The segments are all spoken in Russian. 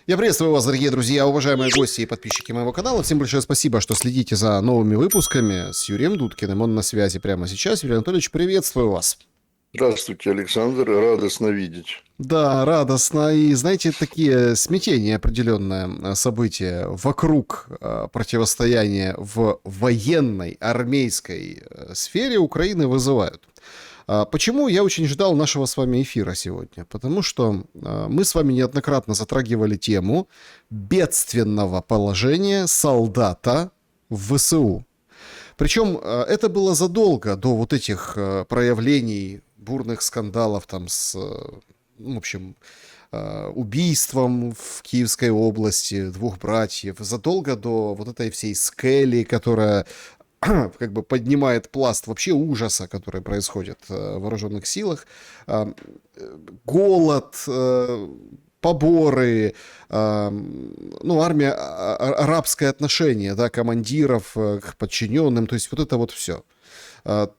Я приветствую вас, дорогие друзья, уважаемые гости и подписчики моего канала. Всем большое спасибо, что следите за новыми выпусками с Юрием Дудкиным. Он на связи прямо сейчас. Юрий Анатольевич, приветствую вас. Здравствуйте, Александр. Радостно видеть. Да, радостно. И, знаете, такие смятения, определенное событие вокруг противостояния в военной, армейской сфере Украины вызывают. Почему я очень ждал нашего с вами эфира сегодня? Потому что мы с вами неоднократно затрагивали тему бедственного положения солдата в ВСУ. Причем это было задолго до вот этих проявлений, бурных скандалов там с, в общем, убийством в Киевской области двух братьев, задолго до вот этой всей скели, которая как бы поднимает пласт вообще ужаса, который происходит в вооруженных силах. Голод, поборы, ну, армия, рабское отношение, да, командиров к подчиненным, то есть вот это вот все.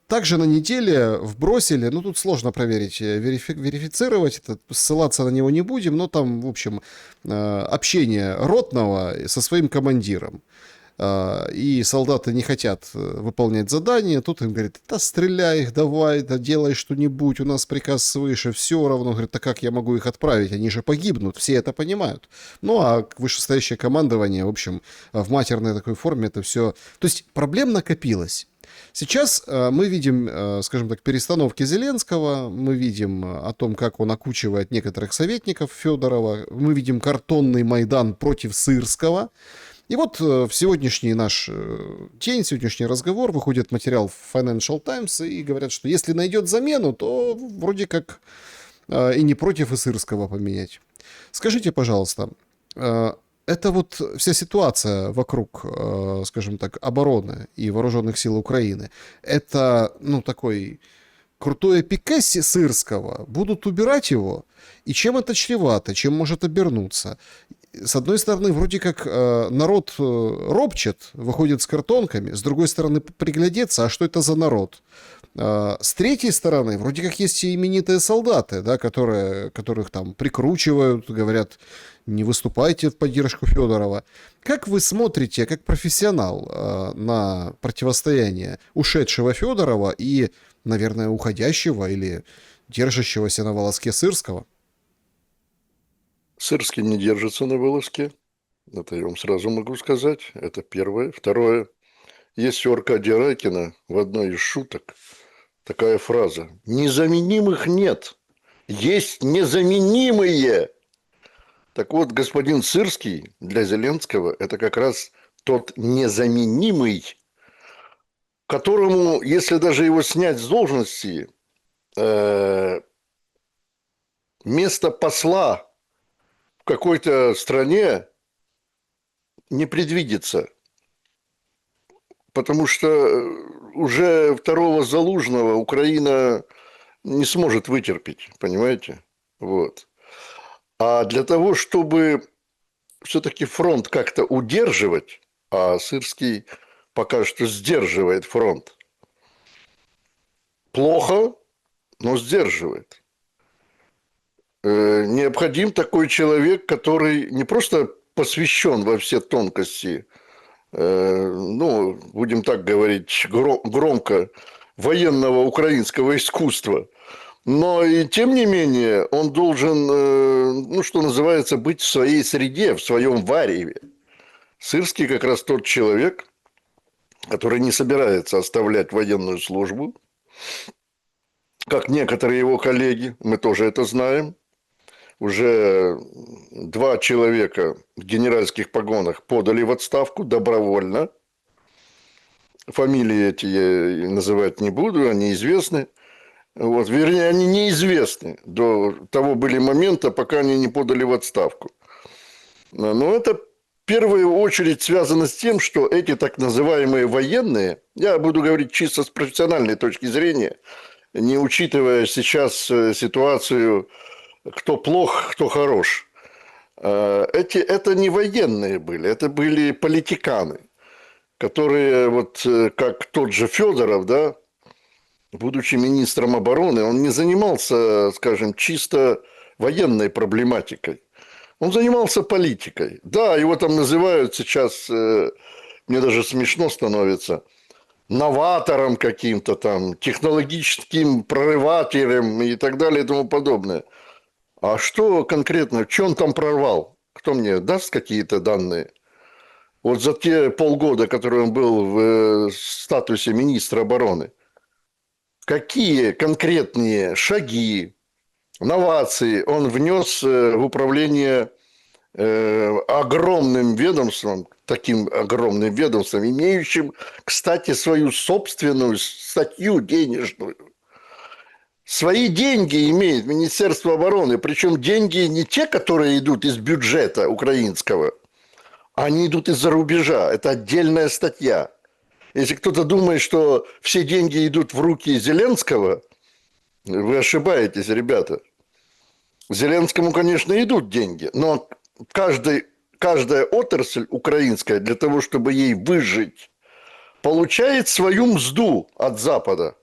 Также на неделе вбросили, ну тут сложно проверить, верифицировать, это, ссылаться на него не будем, но там, в общем, общение ротного со своим командиром. И солдаты не хотят выполнять задания, тут им говорит, да стреляй их, давай, да делай что-нибудь, у нас приказ свыше, все равно, говорит, а как я могу их отправить, они же погибнут, все это понимают. Ну, а вышестоящее командование, в общем, в матерной такой форме это все, то есть проблем накопилось. Сейчас мы видим, скажем так, перестановки Зеленского, мы видим о том, как он окучивает некоторых советников Федорова, мы видим картонный Майдан против Сырского. И вот в сегодняшний наш день, сегодняшний разговор, выходит материал в Financial Times и говорят, что если найдет замену, то вроде как и не против и Сырского поменять. Скажите, пожалуйста, это вот вся ситуация вокруг, скажем так, обороны и вооруженных сил Украины, это, ну, такой крутое пике Сырского, будут убирать его, и чем это чревато, чем может обернуться? С одной стороны, вроде как народ ропчет, выходит с картонками, с другой стороны, приглядеться, а что это за народ? С третьей стороны, вроде как есть и именитые солдаты, да, которых там прикручивают, говорят, не выступайте в поддержку Федорова. Как вы смотрите, как профессионал, на противостояние ушедшего Федорова и, наверное, уходящего или держащегося на волоске Сырского? Сырский не держится на волоске. Это я вам сразу могу сказать. Это первое. Второе. Есть у Аркадия Райкина в одной из шуток такая фраза. Незаменимых нет. Есть незаменимые. Так вот, господин Сырский для Зеленского это как раз тот незаменимый, которому, если даже его снять с должности, место посла в какой-то стране не предвидится. Потому что уже второго Залужного Украина не сможет вытерпеть, понимаете? Вот. А для того, чтобы все-таки фронт как-то удерживать, а Сырский пока что сдерживает фронт, плохо, но сдерживает. Необходим такой человек, который не просто посвящен во все тонкости, ну, будем так говорить громко, военного украинского искусства, но и тем не менее он должен, ну, что называется, быть в своей среде, в своем вареве. Сырский как раз тот человек, который не собирается оставлять военную службу, как некоторые его коллеги, мы тоже это знаем. Уже 2 человека в генеральских погонах подали в отставку добровольно. Фамилии эти я называть не буду, они известны. Вот, вернее, они неизвестны до того были момента, пока они не подали в отставку. Но это в первую очередь связано с тем, что эти так называемые военные, я буду говорить чисто с профессиональной точки зрения, не учитывая сейчас ситуацию, кто плох, кто хорош. Это не военные были, это были политиканы, которые, вот как тот же Федоров, да, будучи министром обороны, он не занимался, скажем, чисто военной проблематикой. Он занимался политикой. Да, его там называют сейчас, мне даже смешно становится, новатором каким-то там, технологическим прорывателем и так далее и тому подобное. А что конкретно, что он там прорвал? Кто мне даст какие-то данные? Вот за те полгода, которые он был в статусе министра обороны, какие конкретные шаги, новации он внес в управление огромным ведомством, таким огромным ведомством, имеющим, кстати, свою собственную статью денежную. Свои деньги имеет Министерство обороны, причем деньги не те, которые идут из бюджета украинского, они идут из-за рубежа. Это отдельная статья. Если кто-то думает, что все деньги идут в руки Зеленского, вы ошибаетесь, ребята. Зеленскому, конечно, идут деньги, но каждая отрасль украинская для того, чтобы ей выжить, получает свою мзду от Запада.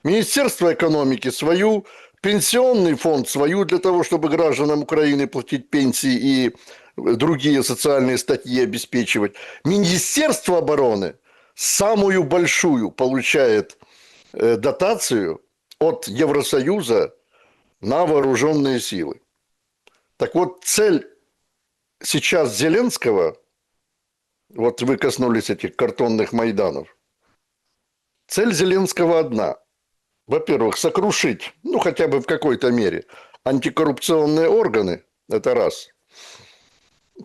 Министерство экономики свою, пенсионный фонд свою для того, чтобы гражданам Украины платить пенсии и другие социальные статьи обеспечивать. Министерство обороны самую большую получает дотацию от Евросоюза на вооруженные силы. Так вот, цель сейчас Зеленского, вот вы коснулись этих картонных майданов, цель Зеленского одна. Во-первых, сокрушить, ну, хотя бы в какой-то мере, антикоррупционные органы, это раз,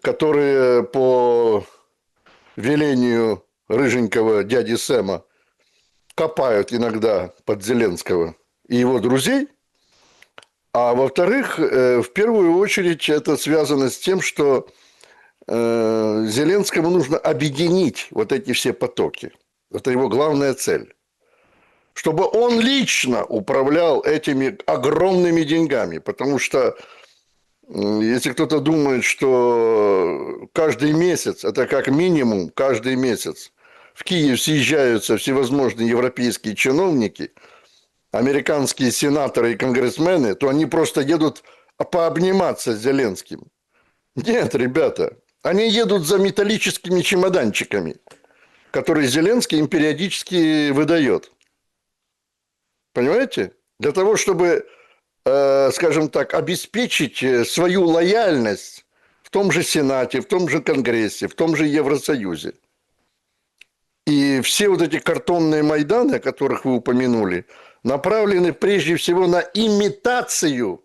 которые по велению рыженького дяди Сэма копают иногда под Зеленского и его друзей. А во-вторых, в первую очередь это связано с тем, что Зеленскому нужно объединить вот эти все потоки. Это его главная цель. Чтобы он лично управлял этими огромными деньгами. Потому что если кто-то думает, что каждый месяц, это как минимум каждый месяц, в Киев съезжаются всевозможные европейские чиновники, американские сенаторы и конгрессмены, то они просто едут пообниматься с Зеленским. Нет, ребята, они едут за металлическими чемоданчиками, которые Зеленский им периодически выдает. Понимаете? Для того, чтобы, скажем так, обеспечить свою лояльность в том же Сенате, в том же Конгрессе, в том же Евросоюзе. И все вот эти картонные майданы, о которых вы упомянули, направлены прежде всего на имитацию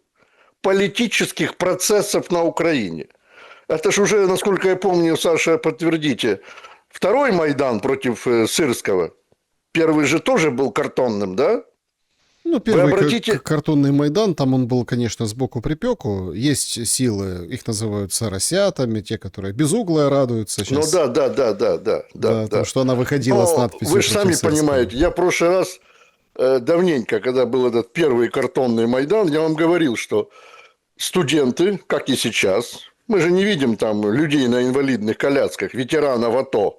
политических процессов на Украине. Это ж уже, насколько я помню, Саша, подтвердите, второй Майдан против Сырского. Первый же тоже был картонным, да? Ну, первый картонный Майдан, там он был, конечно, сбоку припеку. Есть силы, их называют соросятами, те, которые без угла радуются сейчас. Ну да. Потому что она выходила с надписью. Вы же сами понимаете, я в прошлый раз давненько, когда был этот первый картонный Майдан, я вам говорил, что студенты, как и сейчас, мы же не видим там людей на инвалидных колясках, ветеранов АТО.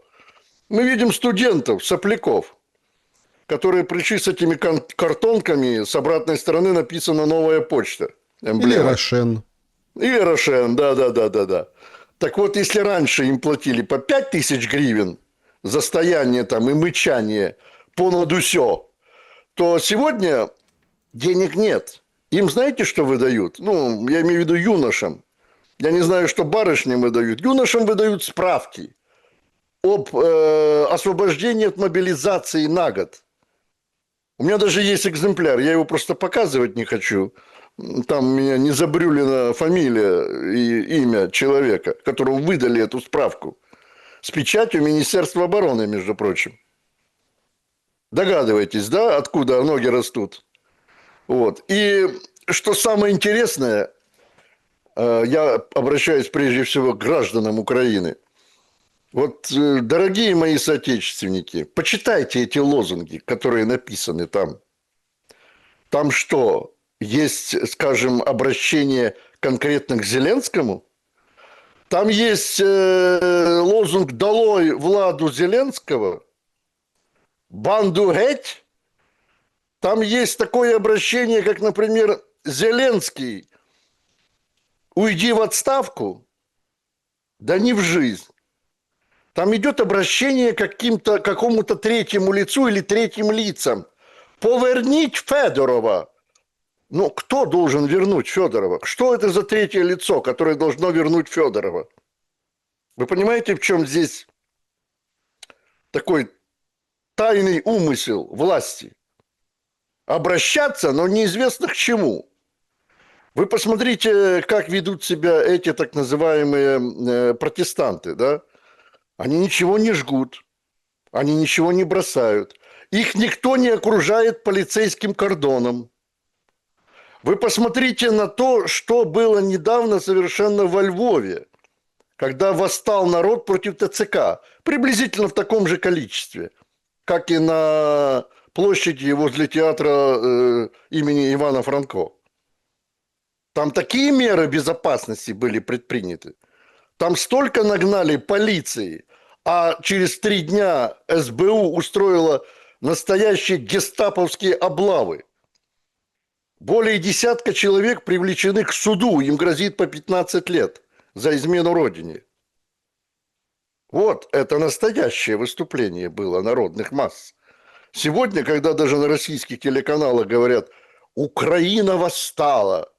Мы видим студентов, сопляков, которые пришли с этими картонками, с обратной стороны написано «Новая почта». Эмблема. Или Рошен. Или Рошен, да. Так вот, если раньше им платили по 5000 гривен за стояние там и мычание понад усё, то сегодня денег нет. Им знаете, что выдают? Ну, я имею в виду юношам. Я не знаю, что барышням выдают. Юношам выдают справки об освобождении от мобилизации на год. У меня даже есть экземпляр, я его просто показывать не хочу. Там у меня не забрюлена фамилия и имя человека, которому выдали эту справку. С печатью Министерства обороны, между прочим. Догадываетесь, да, откуда ноги растут? Вот. И что самое интересное, я обращаюсь прежде всего к гражданам Украины. Вот, дорогие мои соотечественники, почитайте эти лозунги, которые написаны там. Там что, есть, скажем, обращение конкретно к Зеленскому? Там есть лозунг «Долой Владу Зеленского», «Банду геть». Там есть такое обращение, как, например, «Зеленский, уйди в отставку». Да не в жизнь. Там идет обращение к какому-то третьему лицу или третьим лицам. Повернить Федорова. Ну, кто должен вернуть Федорова? Что это за третье лицо, которое должно вернуть Федорова? Вы понимаете, в чем здесь такой тайный умысел власти? Обращаться, но неизвестно к чему. Вы посмотрите, как ведут себя эти так называемые протестанты, да? Они ничего не жгут, они ничего не бросают. Их никто не окружает полицейским кордоном. Вы посмотрите на то, что было недавно совершенно во Львове, когда восстал народ против ТЦК, приблизительно в таком же количестве, как и на площади возле театра имени Ивана Франко. Там такие меры безопасности были предприняты. Там столько нагнали полиции, а через 3 дня СБУ устроила настоящие гестаповские облавы. Более десятка человек привлечены к суду, им грозит по 15 лет за измену родине. Вот это настоящее выступление было народных масс. Сегодня, когда даже на российских телеканалах говорят «Украина восстала»,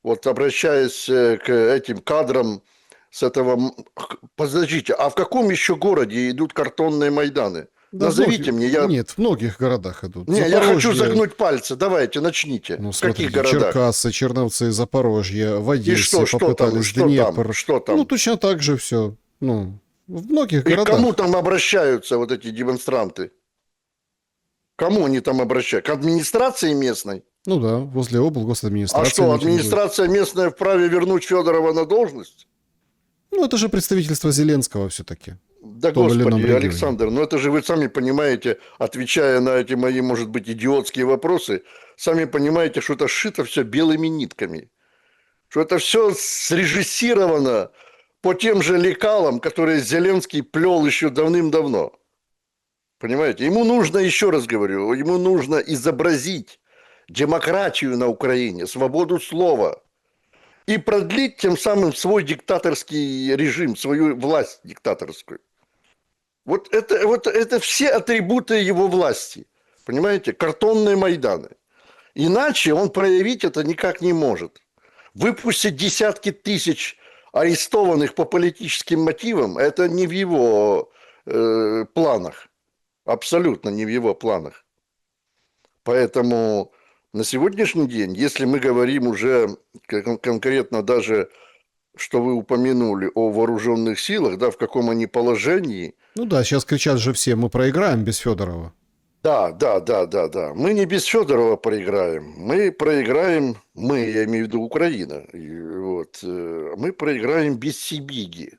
вот обращаясь к этим кадрам с этого... Подождите, а в каком еще городе идут картонные Майданы? Да, Назовите мне, я... Нет, в многих городах идут. Не, я хочу Запорожье, загнуть пальцы, давайте, начните. ну, В каких смотрите, городах? Черкассы, Черновцы, Запорожье, в И Одессе что там, попытались, что там, Днепр. что там? Ну, точно так же все. Ну, в многих И к кому городах. там обращаются вот эти демонстранты? Кому они там обращаются? К администрации местной? Ну да, возле А облгосадминистрации что, митингуют. администрация местная вправе вернуть Федорова на должность? Ну, это же представительство Зеленского все-таки. Да В том или ином господи, регионе. Александр, ну это же вы сами понимаете, отвечая на эти мои, может быть, идиотские вопросы, сами понимаете, что это сшито все белыми нитками. Что это все срежиссировано по тем же лекалам, которые Зеленский плел еще давным-давно. Понимаете? Ему нужно, еще раз говорю, ему нужно изобразить демократию на Украине, свободу слова и продлить тем самым свой диктаторский режим, свою власть диктаторскую. Вот это все атрибуты его власти. Понимаете? Картонные Майданы. Иначе он проявить это никак не может. Выпустить десятки тысяч арестованных по политическим мотивам, это не в его планах. Абсолютно не в его планах. Поэтому на сегодняшний день, если мы говорим уже конкретно даже, что вы упомянули о вооруженных силах, да, в каком они положении. Ну да, сейчас кричат же все, мы проиграем без Федорова. Да. Мы не без Федорова проиграем. Мы проиграем, я имею в виду Украина. Мы проиграем без Сибиги.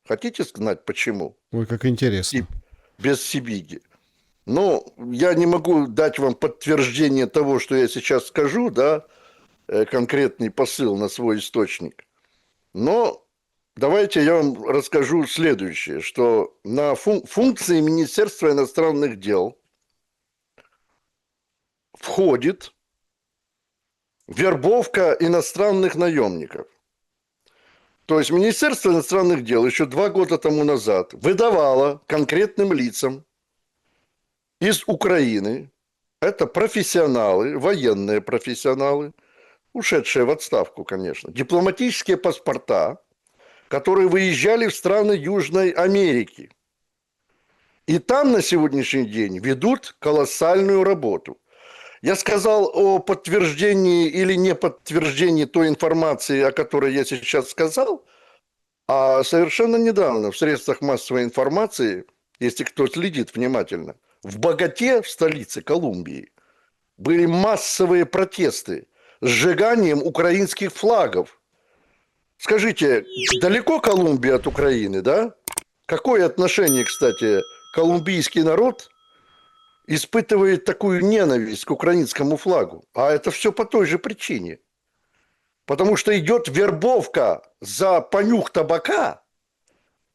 Хотите знать почему? Ой, как интересно. Без Сибиги. Но я не могу дать вам подтверждение того, что я сейчас скажу, да, конкретный посыл на свой источник. Но давайте я вам расскажу следующее, что на функции Министерства иностранных дел входит вербовка иностранных наемников. То есть Министерство иностранных дел еще 2 года тому назад выдавало конкретным лицам из Украины, это профессионалы, военные профессионалы, ушедшие в отставку, конечно, дипломатические паспорта, которые выезжали в страны Южной Америки. И там на сегодняшний день ведут колоссальную работу. Я сказал о подтверждении или не подтверждении той информации, о которой я сейчас сказал, а совершенно недавно в средствах массовой информации, если кто следит внимательно, в Боготе, в столице Колумбии, были массовые протесты с сжиганием украинских флагов. Скажите, далеко Колумбия от Украины, да? Какое отношение, кстати, колумбийский народ испытывает такую ненависть к украинскому флагу? А это все по той же причине. Потому что идет вербовка за понюх табака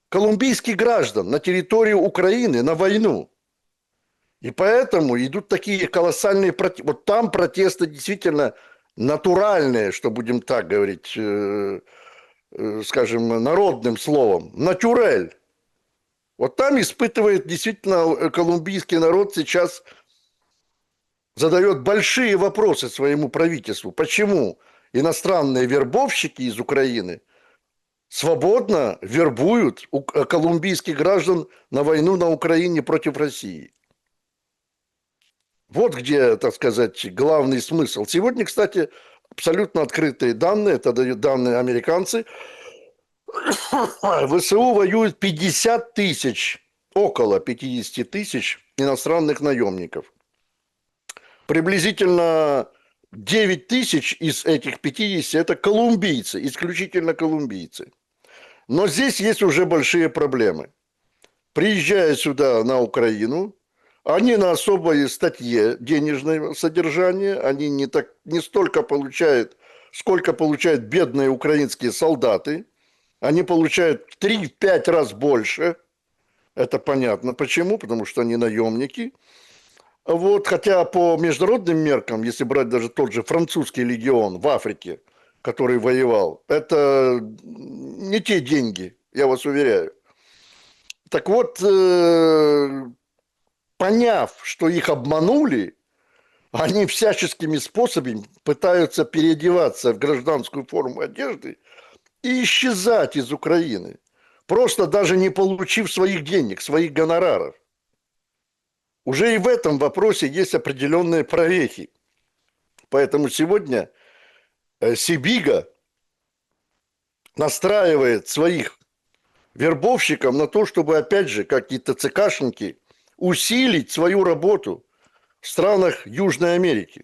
колумбийских граждан на территорию Украины на войну. И поэтому идут такие колоссальные протесты. Вот там протесты действительно натуральные, что будем так говорить, скажем, народным словом, натюрель. Вот там испытывает действительно колумбийский народ сейчас, задает большие вопросы своему правительству. Почему иностранные вербовщики из Украины свободно вербуют колумбийских граждан на войну на Украине против России? Вот где, так сказать, главный смысл. Сегодня, кстати, абсолютно открытые данные, это дают данные американцы. В ВСУ воюют 50 тысяч, около 50 тысяч иностранных наемников. Приблизительно 9 тысяч из этих 50 это колумбийцы, исключительно колумбийцы. Но здесь есть уже большие проблемы. Приезжая сюда на Украину, они на особой статье денежного содержания, они не столько получают, сколько получают бедные украинские солдаты. Они получают в 3-5 раз больше. Это понятно. Почему? Потому что они наемники. Вот, хотя по международным меркам, если брать даже тот же французский легион в Африке, который воевал, это не те деньги, я вас уверяю. Так вот, поняв, что их обманули, они всяческими способами пытаются переодеваться в гражданскую форму одежды и исчезать из Украины, просто даже не получив своих денег, своих гонораров. Уже и в этом вопросе есть определенные прорехи. Поэтому сегодня Сибига настраивает своих вербовщиков на то, чтобы, опять же, какие-то ЦКшники, усилить свою работу в странах Южной Америки.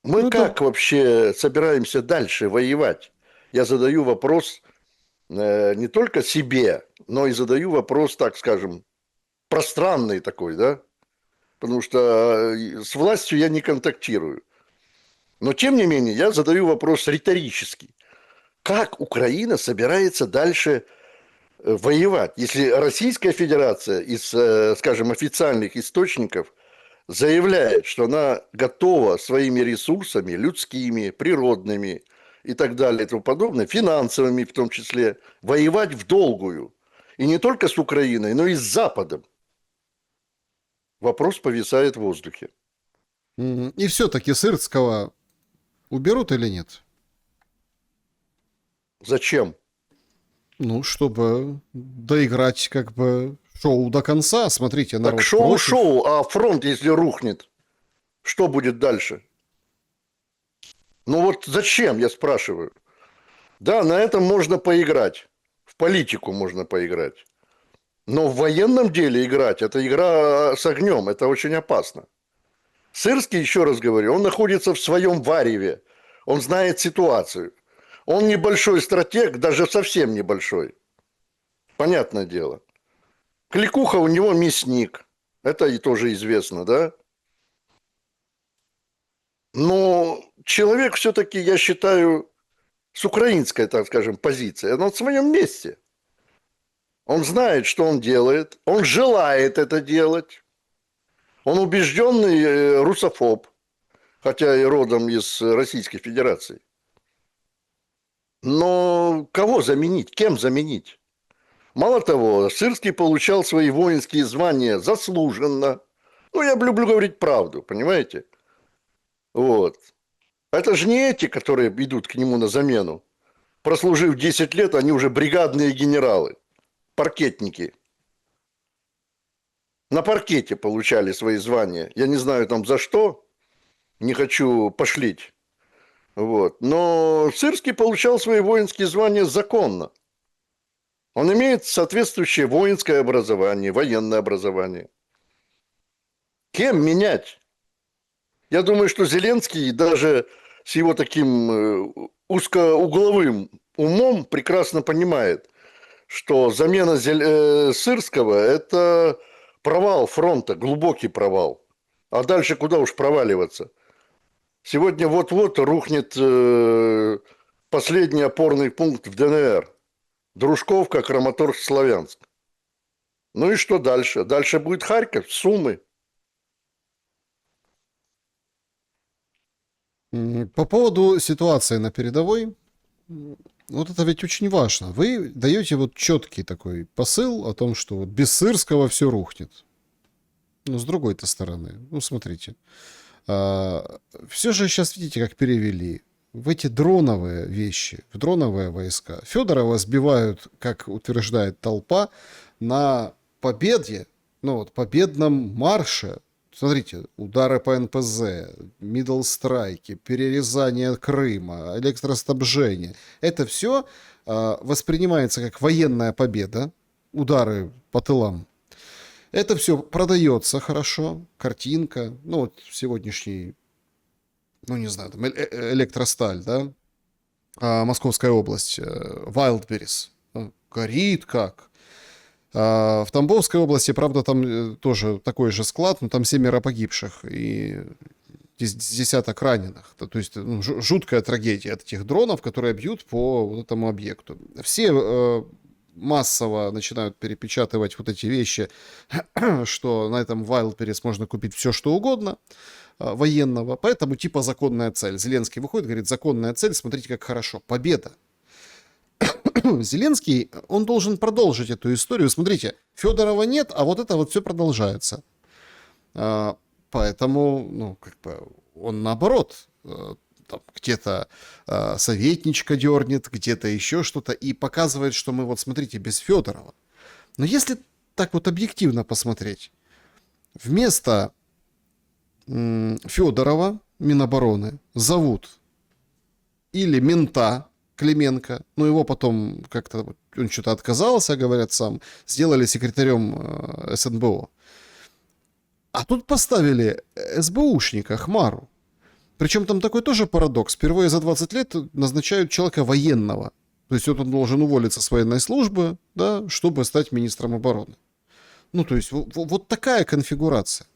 Мы Ну, это как вообще собираемся дальше воевать? Я задаю вопрос не только себе, но и задаю вопрос, так скажем, пространный такой, да? Потому что с властью я не контактирую. Но, тем не менее, я задаю вопрос риторический. Как Украина собирается дальше воевать, если Российская Федерация из, скажем, официальных источников заявляет, что она готова своими ресурсами, людскими, природными и так далее и тому подобное, финансовыми в том числе, воевать в долгую. И не только с Украиной, но и с Западом. Вопрос повисает в воздухе. и все-таки Сырского уберут или нет? Зачем? Ну, чтобы доиграть как бы шоу до конца. Смотрите, Так народ против. шоу-шоу, а фронт, если рухнет, что будет дальше? Ну вот зачем, я спрашиваю. Да, на этом можно поиграть. В политику можно поиграть. Но в военном деле играть, это игра с огнем, это очень опасно. Сырский, еще раз говорю, он находится в своем вареве. Он знает ситуацию. Он небольшой стратег, даже совсем небольшой. Понятное дело. Кликуха у него мясник. Это и тоже известно, да? Но человек все-таки, я считаю, с украинской, так скажем, позиции. Он в своем месте. Он знает, что он делает. Он желает это делать. Он убежденный русофоб, хотя и родом из Российской Федерации. Но кого заменить? Кем заменить? Мало того, Сырский получал свои воинские звания заслуженно. Ну, я люблю говорить правду, понимаете? Вот. Это же не эти, которые идут к нему на замену. Прослужив 10 лет, они уже бригадные генералы, паркетники. На паркете получали свои звания. Я не знаю там за что, не хочу пошлить. Вот. Но Сырский получал свои воинские звания законно. Он имеет соответствующее воинское образование, военное образование. Кем менять? Я думаю, что Зеленский даже с его таким узкоугловым умом прекрасно понимает, что замена Сырского – это провал фронта, глубокий провал. А дальше куда уж проваливаться? Сегодня вот-вот рухнет последний опорный пункт в ДНР. Дружковка, Краматорск, Славянск. Ну и что дальше? Дальше будет Харьков, Сумы. По поводу ситуации на передовой, Вот это ведь очень важно. Вы даете вот четкий такой посыл о том, что вот без Сырского все рухнет. Но с другой-то стороны, ну смотрите, все же сейчас видите, как перевели в эти дроновые вещи, в дроновые войска. Федорова сбивают, как утверждает толпа, на победе, ну вот победном марше. Смотрите, удары по НПЗ, мидл страйки, перерезание Крыма, электроснабжение. Это все воспринимается как военная победа, удары по тылам. Это все продается хорошо, картинка, ну вот сегодняшний, ну не знаю, там электросталь, да, Московская область, Wildberries, горит как. В Тамбовской области, правда, там тоже такой же склад, но там 7 погибших и десяток раненых. То есть ну, жуткая трагедия от этих дронов, которые бьют по вот этому объекту. Все массово начинают перепечатывать вот эти вещи, что на этом Wildberries можно купить все, что угодно военного. Поэтому типа законная цель. Зеленский выходит, говорит, законная цель, смотрите, как хорошо. Победа. Зеленский, он должен продолжить эту историю. Смотрите, Федорова нет, а вот это вот все продолжается. Поэтому, ну, как бы он наоборот, там, где-то советничка дернет, где-то еще что-то, и показывает, что мы вот, смотрите, без Федорова. Но если так вот объективно посмотреть, вместо Федорова, Минобороны, зовут или мента Клименко, но его потом как-то, он что-то отказался, говорят, сам, сделали секретарем СНБО. А тут поставили СБУшника, Хмару. Причем там такой тоже парадокс. Впервые за 20 лет назначают человека военного. То есть вот он должен уволиться с военной службы, да, чтобы стать министром обороны. Ну, то есть вот такая конфигурация.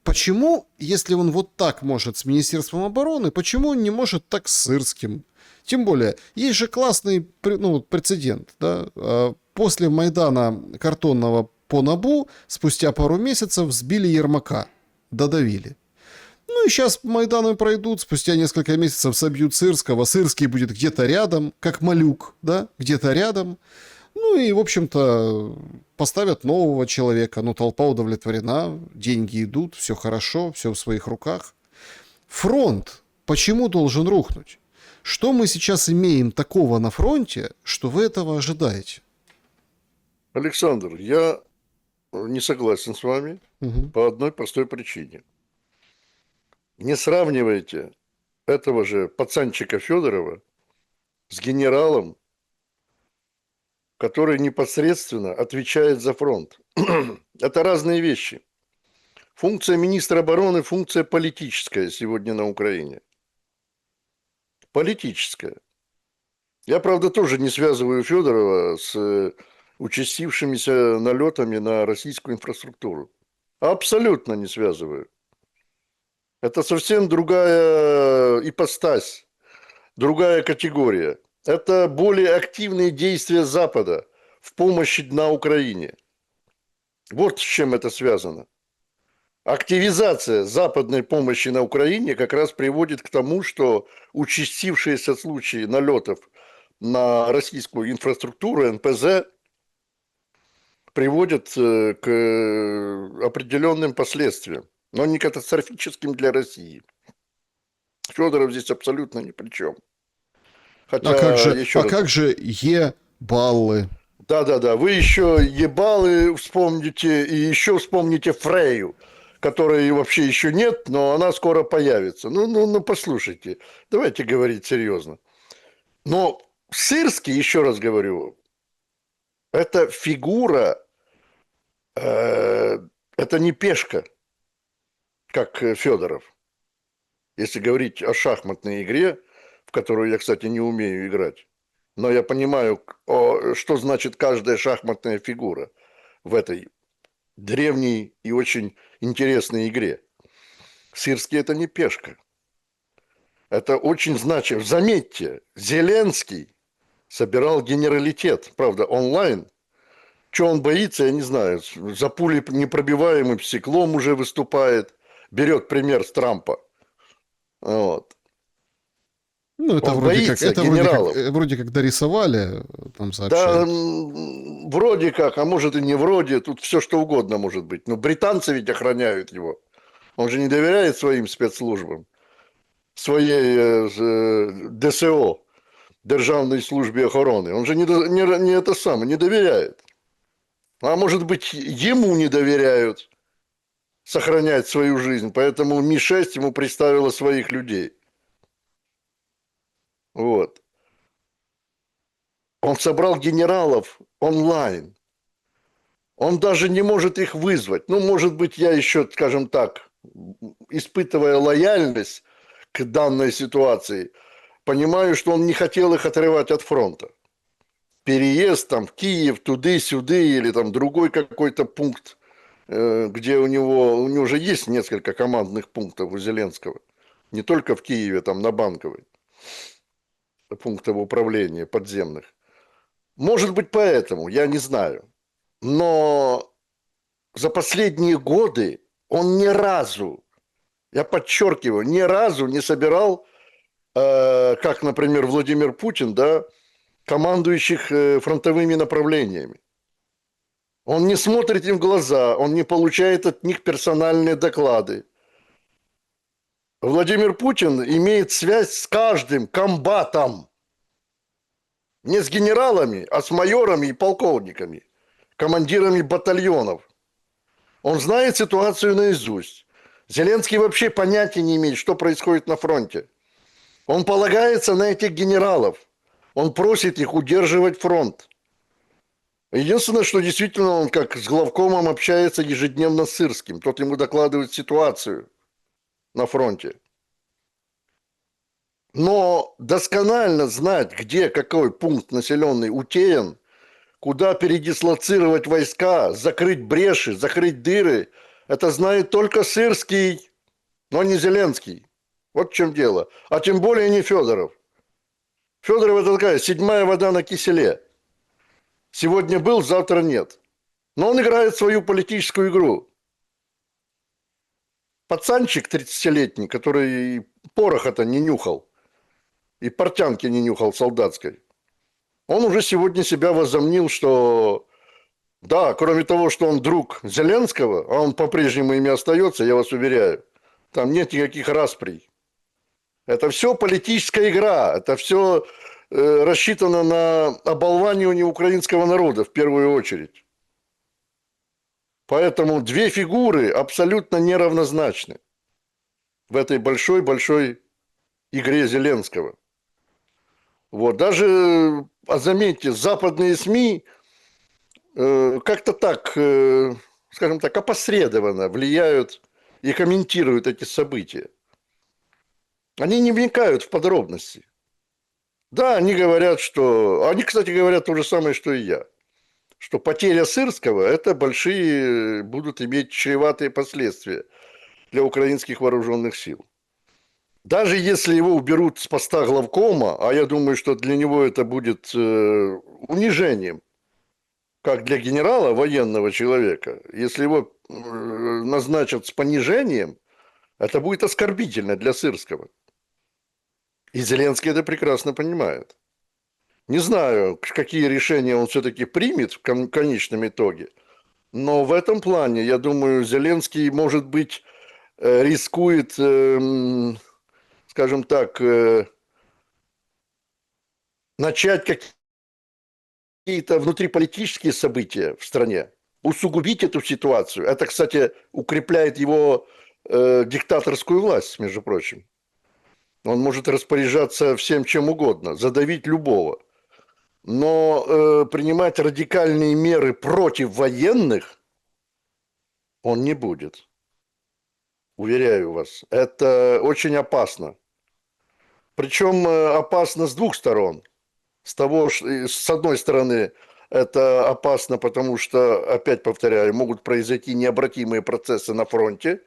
Почему, если он вот так может с Министерством обороны, почему он не может так с Сырским? Тем более, есть же классный прецедент. Да? После Майдана картонного по НАБУ спустя пару месяцев сбили Ермака, додавили. Ну и сейчас Майданы пройдут, спустя несколько месяцев собьют Сырского, Сырский будет где-то рядом, как Малюк, да, где-то рядом. Ну и, в общем-то, поставят нового человека, но толпа удовлетворена, деньги идут, все хорошо, все в своих руках. Фронт почему должен рухнуть? Что мы сейчас имеем такого на фронте, что вы этого ожидаете? Александр, я не согласен с вами по одной простой причине. Не сравнивайте этого же пацанчика Федорова с генералом, который непосредственно отвечает за фронт. Это разные вещи. Функция министра обороны – функция политическая сегодня на Украине. Политическая. Я, правда, тоже не связываю Федорова с участившимися налетами на российскую инфраструктуру. Абсолютно не связываю. Это совсем другая ипостась, другая категория. Это более активные действия Запада в помощи на Украине. Вот с чем это связано. Активизация западной помощи на Украине как раз приводит к тому, что участившиеся случаи налетов на российскую инфраструктуру, НПЗ, приводят к определенным последствиям, но не катастрофическим для России. Федоров здесь абсолютно ни при чем. Хотя, еще раз... как же Е-баллы? Да-да-да, вы еще ебалы вспомните и еще вспомните Фрейю, которой вообще еще нет, но она скоро появится. Ну, послушайте, давайте говорить серьезно. Но Сырский, еще раз говорю, это фигура, это не пешка, как Федоров. Если говорить о шахматной игре, в которую я, кстати, не умею играть, но я понимаю, что значит каждая шахматная фигура в этой древней и очень интересной игре. Сырский – это не пешка. Это очень значимо. Заметьте, Зеленский собирал генералитет, правда, онлайн. Что он боится, я не знаю. За пулей непробиваемым стеклом уже выступает. Берет пример с Трампа. Вот. Ну, это Он вроде как, боится это генералов. вроде как дорисовали, там Да, сообщают. вроде как, а может и не вроде, тут все что угодно может быть. Но британцы ведь охраняют его. Он же не доверяет своим спецслужбам, своей ДСО, Державной службе охороны. Он же не это самое, не доверяет. А может быть, ему не доверяют сохранять свою жизнь, поэтому Ми-6 ему представила своих людей. Вот. Он собрал генералов онлайн. Он даже не может их вызвать. Ну, может быть, я еще, скажем так, испытывая лояльность к данной ситуации, понимаю, что он не хотел их отрывать от фронта. Переезд там в Киев, туды-сюды, или там другой какой-то пункт, где у него же есть несколько командных пунктов у Зеленского. Не только в Киеве, там на Банковой, пунктов управления подземных. Может быть, поэтому, я не знаю. Но за последние годы он ни разу, я подчеркиваю, ни разу не собирал, как, например, Владимир Путин, да, командующих фронтовыми направлениями. Он не смотрит им в глаза, он не получает от них персональные доклады. Владимир Путин имеет связь с каждым комбатом. Не с генералами, а с майорами и полковниками, командирами батальонов. Он знает ситуацию наизусть. Зеленский вообще понятия не имеет, что происходит на фронте. Он полагается на этих генералов. Он просит их удерживать фронт. Единственное, что действительно он как с главкомом общается ежедневно с Сырским. Тот ему докладывает ситуацию на фронте. Но досконально знать, где какой пункт населенный утерян, куда передислоцировать войска, закрыть бреши, закрыть дыры, это знает только Сырский, но не Зеленский. Вот в чем дело. А тем более не Федоров. Федоров это такая седьмая вода на киселе. Сегодня был, завтра нет. Но он играет свою политическую игру. Пацанчик 30-летний, который пороха-то не нюхал, и портянки не нюхал солдатской, он уже сегодня себя возомнил, что да, кроме того, что он друг Зеленского, а он по-прежнему ими остается, я вас уверяю, там нет никаких расприй. Это все политическая игра, это все рассчитано на оболванивание украинского народа в первую очередь. Поэтому две фигуры абсолютно неравнозначны в этой большой-большой игре Зеленского. Вот. Даже, а заметьте, западные СМИ как-то так, скажем так, опосредованно влияют и комментируют эти события. Они не вникают в подробности. Да, они говорят, что... Они, кстати, говорят то же самое, что и я. Что потеря Сырского – это большие, будут иметь чреватые последствия для украинских вооруженных сил. Даже если его уберут с поста главкома, а я думаю, что для него это будет унижением, как для генерала, военного человека, если его назначат с понижением, это будет оскорбительно для Сырского. И Зеленский это прекрасно понимает. Не знаю, какие решения он все-таки примет в конечном итоге, но в этом плане, я думаю, Зеленский, может быть, рискует, скажем так, начать какие-то внутриполитические события в стране, усугубить эту ситуацию. Это, кстати, укрепляет его диктаторскую власть, между прочим. Он может распоряжаться всем чем угодно, задавить любого. Но принимать радикальные меры против военных он не будет. Уверяю вас, это очень опасно. Причем опасно с двух сторон. С одной стороны, это опасно, потому что, опять повторяю, могут произойти необратимые процессы на фронте,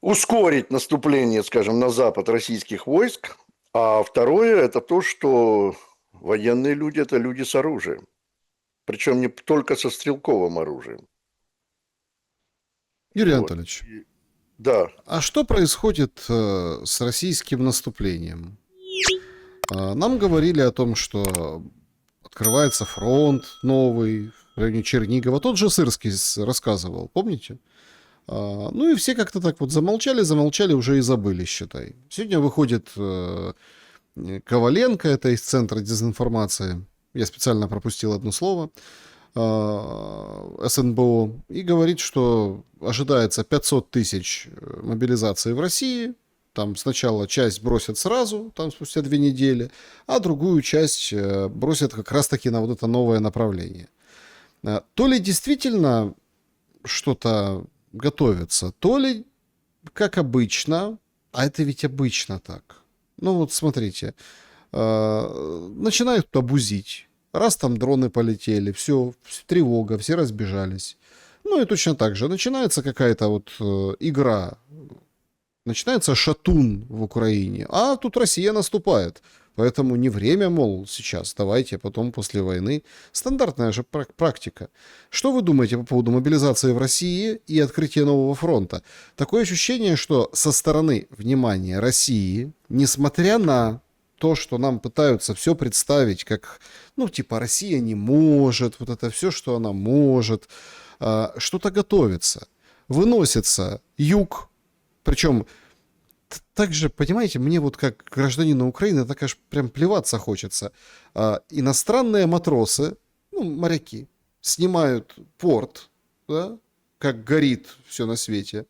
ускорить наступление, скажем, на запад российских войск. А второе, это то, что военные люди – это люди с оружием. Причем не только со стрелковым оружием. Юрий Вот. Анатольевич, Да. а что происходит с российским наступлением? Нам говорили о том, что открывается фронт новый в районе Чернигова. Тот же Сырский рассказывал, помните? Ну и все как-то так вот замолчали, уже и забыли, считай. Сегодня выходит Коваленко, это из Центра дезинформации. Я специально пропустил одно слово. СНБО. И говорит, что ожидается 500 тысяч мобилизации в России. Там сначала часть бросят сразу, там спустя 2 недели, а другую часть бросят как раз-таки на вот это новое направление. То ли действительно что-то готовится, то ли, как обычно, а это ведь обычно так. Ну вот смотрите, начинают абузить. Раз там дроны полетели, все, тревога, все разбежались. Ну и точно так же начинается какая-то вот игра, начинается шатун в Украине, а тут Россия наступает. Поэтому не время, мол, сейчас, давайте, потом после войны. Стандартная же практика. Что вы думаете по поводу мобилизации в России и открытия нового фронта? Такое ощущение, что со стороны, внимания, России, несмотря на то, что нам пытаются все представить, как, ну, типа, Россия не может, вот это все, что она может, что-то готовится. Выносится юг, причем также, понимаете, мне вот как гражданину Украины так аж прям плеваться хочется. Иностранные матросы, ну, моряки, снимают порт, да, как горит все на свете,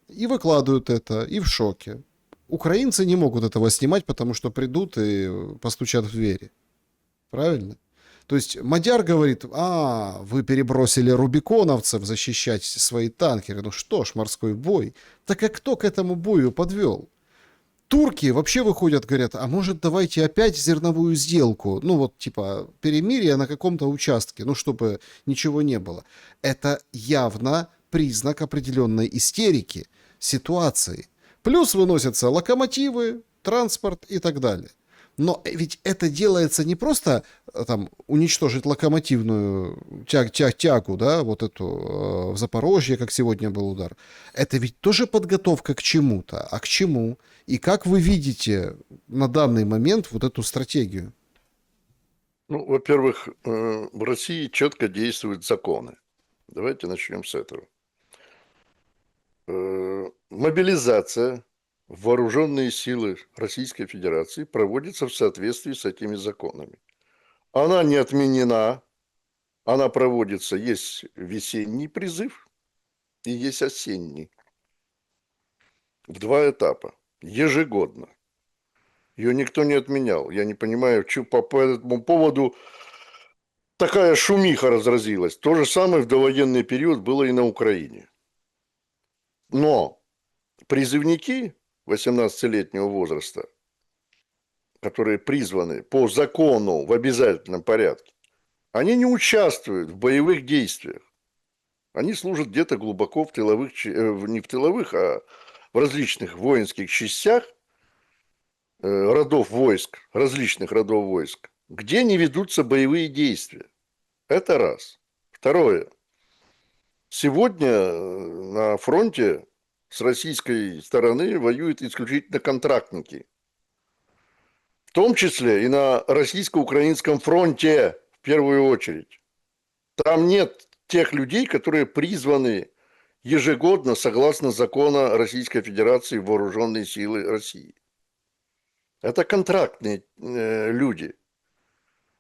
и выкладывают это, и в шоке. Украинцы не могут этого снимать, потому что придут и постучат в двери. Правильно? То есть Мадяр говорит, вы перебросили рубиконовцев защищать свои танкеры. Ну что ж, морской бой. Так а кто к этому бою подвел? Турки вообще выходят, говорят, а может давайте опять зерновую сделку? Ну вот типа перемирие на каком-то участке, ну чтобы ничего не было. Это явно признак определенной истерики ситуации. Плюс выносятся локомотивы, транспорт и так далее. Но ведь это делается не просто там уничтожить локомотивную тягу, да, вот эту в Запорожье, как сегодня был удар. Это ведь тоже подготовка к чему-то. А к чему? И как вы видите на данный момент вот эту стратегию? Ну, во-первых, в России четко действуют законы. Давайте начнем с этого. Мобилизация в вооруженные силы Российской Федерации проводится в соответствии с этими законами. Она не отменена, она проводится, есть весенний призыв и есть осенний. В 2 этапа, ежегодно. Ее никто не отменял. Я не понимаю, что по этому поводу такая шумиха разразилась. То же самое в довоенный период было и на Украине. Но призывники 18-летнего возраста, которые призваны по закону в обязательном порядке, они не участвуют в боевых действиях. Они служат где-то глубоко в тыловых, не в тыловых, а в различных воинских частях родов войск, различных родов войск, где не ведутся боевые действия. Это раз. Второе. Сегодня на фронте с российской стороны воюют исключительно контрактники. В том числе и на российско-украинском фронте в первую очередь. Там нет тех людей, которые призваны ежегодно, согласно закону Российской Федерации, в вооруженные силы России. Это контрактные люди.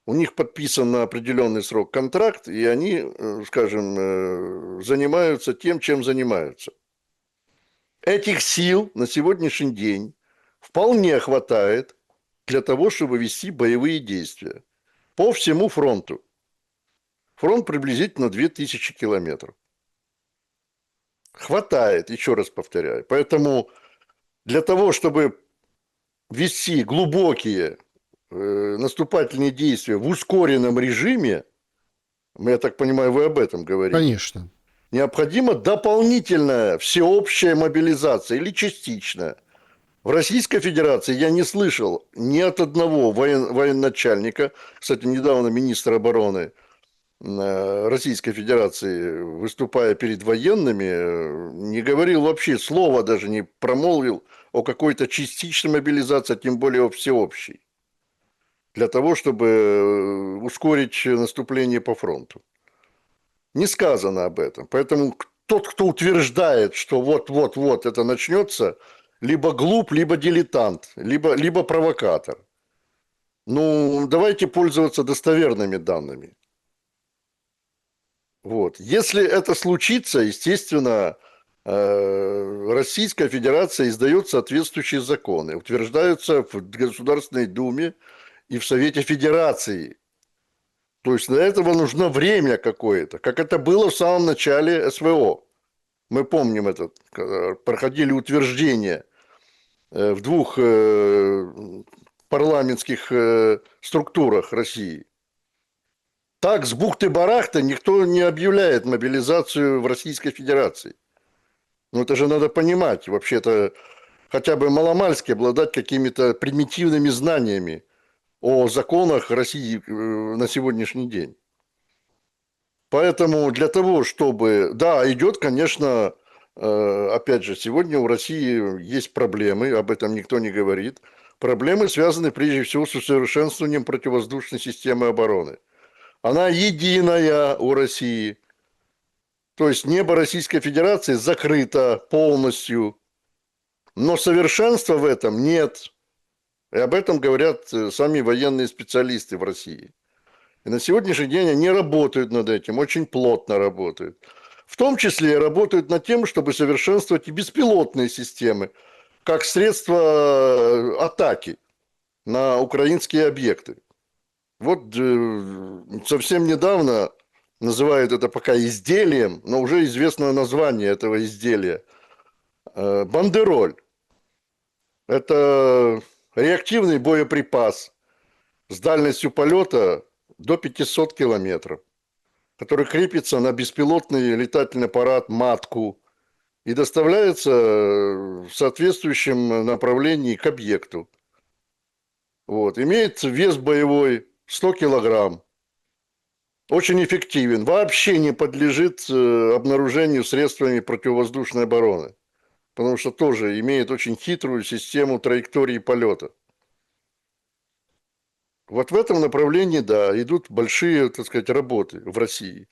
У них подписан на определенный срок контракт, и они, скажем, занимаются тем, чем занимаются. Этих сил на сегодняшний день вполне хватает для того, чтобы вести боевые действия по всему фронту. Фронт приблизительно 2000 километров. Хватает, еще раз повторяю. Поэтому для того, чтобы вести глубокие наступательные действия в ускоренном режиме, я так понимаю, вы об этом говорите. Конечно. Необходима дополнительная всеобщая мобилизация или частичная. В Российской Федерации я не слышал ни от одного военачальника, кстати, недавно министр обороны Российской Федерации, выступая перед военными, не говорил вообще, слова даже не промолвил о какой-то частичной мобилизации, а тем более о всеобщей. для того, чтобы ускорить наступление по фронту. Не сказано об этом. Поэтому тот, кто утверждает, что вот-вот-вот это начнется, либо глуп, либо дилетант, либо провокатор. Ну, давайте пользоваться достоверными данными. Вот. Если это случится, естественно, Российская Федерация издает соответствующие законы, утверждаются в Государственной Думе и в Совете Федерации. То есть для этого нужно время какое-то, как это было в самом начале СВО. Мы помним это, проходили утверждения в двух парламентских структурах России. Так, с бухты-барахта никто не объявляет мобилизацию в Российской Федерации. Ну, это же надо понимать. Вообще-то хотя бы маломальски обладать какими-то примитивными знаниями о законах России на сегодняшний день. Поэтому для того, чтобы... Да, идет, конечно, опять же, сегодня у России есть проблемы, об этом никто не говорит. Проблемы связаны прежде всего с усовершенствованием противовоздушной системы обороны. Она единая у России. То есть небо Российской Федерации закрыто полностью. Но совершенства в этом нет. И об этом говорят сами военные специалисты в России. И на сегодняшний день они работают над этим, очень плотно работают. В том числе работают над тем, чтобы совершенствовать и беспилотные системы, как средство атаки на украинские объекты. Вот совсем недавно, называют это пока изделием, но уже известное название этого изделия, бандероль. Это реактивный боеприпас с дальностью полета до 500 километров, который крепится на беспилотный летательный аппарат «Матку» и доставляется в соответствующем направлении к объекту. Вот. Имеет вес боевой 100 килограмм. Очень эффективен. Вообще не подлежит обнаружению средствами противовоздушной обороны. Потому что тоже имеет очень хитрую систему траектории полета. Вот в этом направлении, да, идут большие, так сказать, работы в России.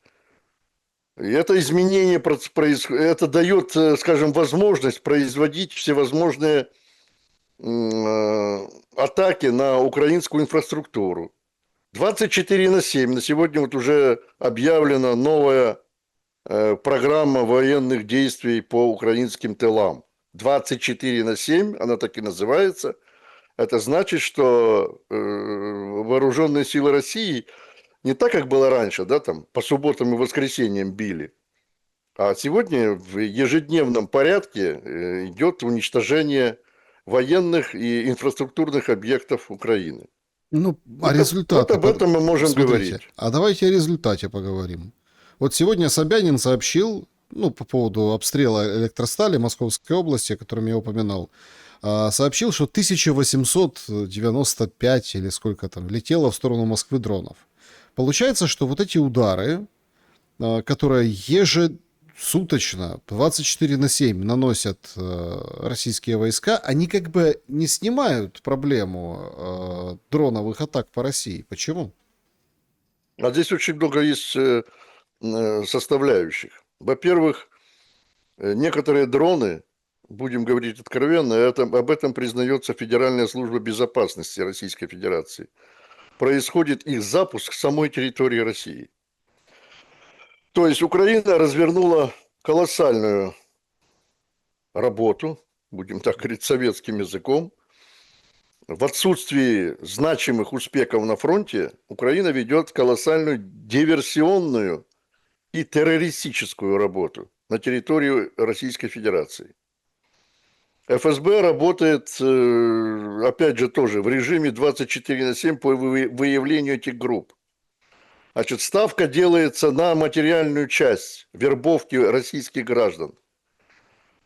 И это изменение происходит, это дает, скажем, возможность производить всевозможные атаки на украинскую инфраструктуру. 24/7. На сегодня вот уже объявлена новая программа военных действий по украинским тылам. 24/7, она так и называется. Это значит, что вооруженные силы России не так, как было раньше, да, там по субботам и воскресеньям били, а сегодня в ежедневном порядке идет уничтожение военных и инфраструктурных объектов Украины. Ну, а Вот результаты... об этом мы можем Смотрите, говорить. а давайте о результате поговорим. Вот сегодня Собянин сообщил, ну, по поводу обстрела электростали Московской области, о котором я упоминал, сообщил, что 1895 или сколько там летело в сторону Москвы дронов. Получается, что вот эти удары, которые ежесуточно, 24/7 наносят российские войска, они как бы не снимают проблему дроновых атак по России. Почему? А здесь очень много есть составляющих. Во-первых, некоторые дроны, будем говорить откровенно, об этом признается Федеральная служба безопасности Российской Федерации. Происходит их запуск с самой территории России. То есть Украина развернула колоссальную работу, будем так говорить советским языком. В отсутствии значимых успехов на фронте Украина ведет колоссальную диверсионную и террористическую работу на территории Российской Федерации. ФСБ работает, опять же, тоже в режиме 24/7 по выявлению этих групп. Значит, ставка делается на материальную часть вербовки российских граждан.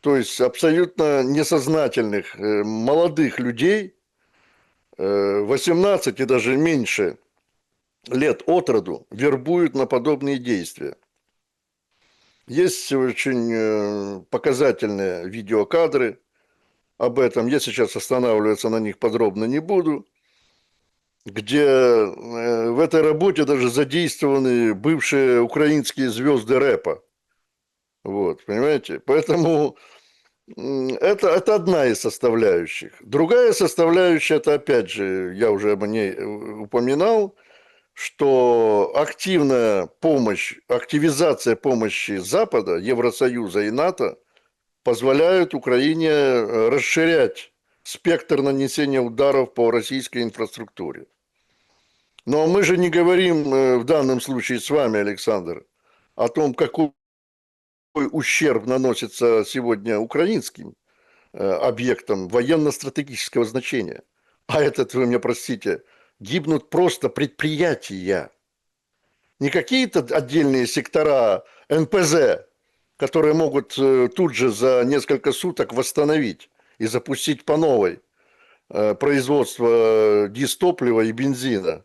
То есть абсолютно несознательных молодых людей, 18 и даже меньше лет от роду, вербуют на подобные действия. Есть очень показательные видеокадры об этом. Я сейчас останавливаться на них подробно не буду. где в этой работе даже задействованы бывшие украинские звезды рэпа. Вот, понимаете? Поэтому это одна из составляющих. Другая составляющая, это опять же, я уже об ней упоминал, что активная помощь, активизация помощи Запада, Евросоюза и НАТО позволяют Украине расширять спектр нанесения ударов по российской инфраструктуре. Но мы же не говорим в данном случае с вами, Александр, о том, какой ущерб наносится сегодня украинским объектам военно-стратегического значения. А этот, вы меня простите, гибнут просто предприятия. Не какие-то отдельные сектора НПЗ, которые могут тут же за несколько суток восстановить и запустить по новой производство дистоплива и бензина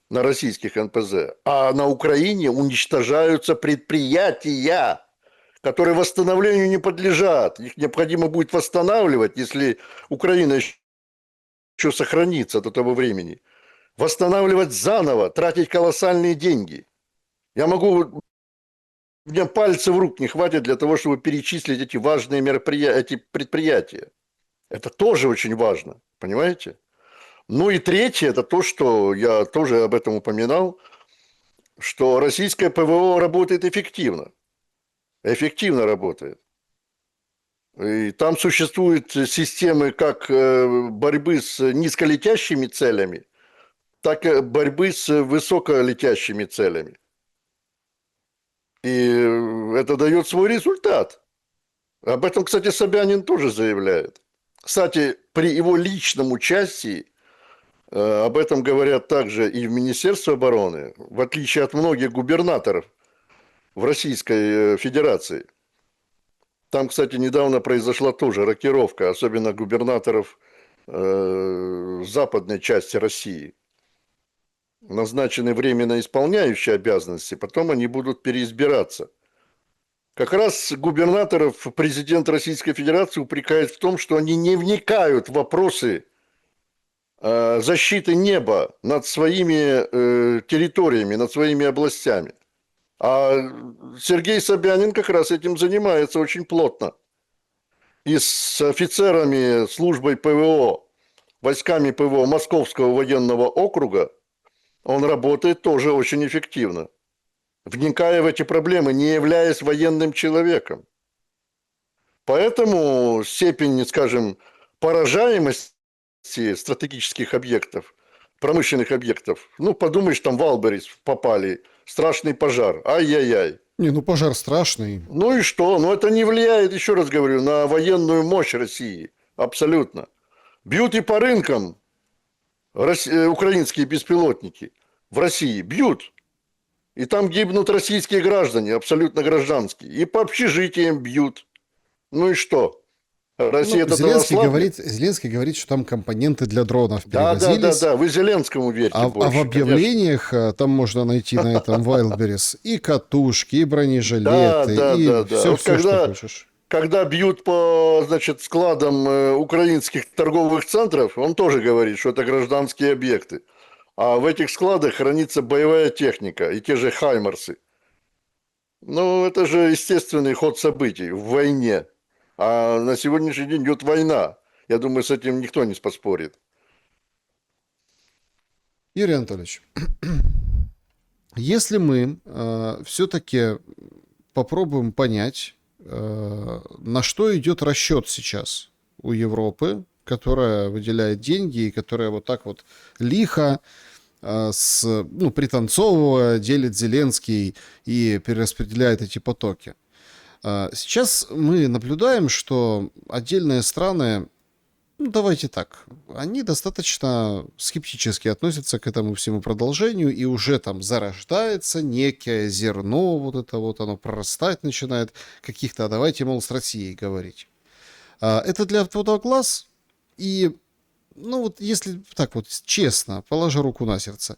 на российских НПЗ. А на Украине уничтожаются предприятия, которые восстановлению не подлежат. Их необходимо будет восстанавливать, если Украина еще сохранится до того времени. Восстанавливать заново, тратить колоссальные деньги. Я могу... У меня пальцев рук не хватит для того, чтобы перечислить эти важные мероприятия, эти предприятия. Это тоже очень важно, понимаете? Ну и третье, это то, что я тоже об этом упоминал, что российское ПВО работает эффективно. Эффективно работает. И там существуют системы как борьбы с низколетящими целями, так и борьбы с высоколетящими целями. И это дает свой результат. Об этом, кстати, Собянин тоже заявляет. Кстати, при его личном участии, об этом говорят также и в Министерстве обороны, в отличие от многих губернаторов в Российской Федерации. Там, кстати, недавно произошла тоже рокировка, особенно губернаторов западной части России. Назначены временно исполняющие обязанности, потом они будут переизбираться. Как раз губернаторов президент Российской Федерации упрекает в том, что они не вникают в вопросы защиты неба над своими территориями, над своими областями. А Сергей Собянин как раз этим занимается очень плотно. И с офицерами службой ПВО, войсками ПВО Московского военного округа он работает тоже очень эффективно, вникая в эти проблемы, не являясь военным человеком. Поэтому степень, скажем, поражаемости стратегических объектов, промышленных объектов, ну, подумаешь, там в Алберис попали, страшный пожар, ай-яй-яй. Не, ну пожар страшный. Ну и что? Но это не влияет, еще раз говорю, на военную мощь России. Абсолютно. Бьют и по рынкам украинские беспилотники в России. Бьют. И там гибнут российские граждане, абсолютно гражданские. И по общежитиям бьют. Ну и что? Россия Ну, от этого слабнет? Зеленский говорит, что там компоненты для дронов Да, да, да, перевозились. да. Вы Зеленскому верьте А больше. в Конечно. объявлениях там можно найти на этом Wildberries и катушки, и Да, бронежилеты, да, да, и да. все, Вот все, что хочешь. когда бьют по, значит, складам украинских торговых центров, он тоже говорит, что это гражданские объекты. А в этих складах хранится боевая техника и те же «Хаймарсы». Ну, это же естественный ход событий в войне. А на сегодняшний день идет война. Я думаю, с этим никто не поспорит. Юрий Анатольевич, если мы все-таки попробуем понять, на что идет расчет сейчас у Европы, которая выделяет деньги и которая вот так вот лихо, пританцовывая, делит Зеленский и перераспределяет эти потоки. Сейчас мы наблюдаем, что отдельные страны, ну, давайте так, они достаточно скептически относятся к этому всему продолжению, и уже там зарождается некое зерно, вот это вот оно прорастать начинает, каких-то, давайте, мол, с Россией говорить. Это для отвода глаз, и, ну вот если так вот честно, положа руку на сердце,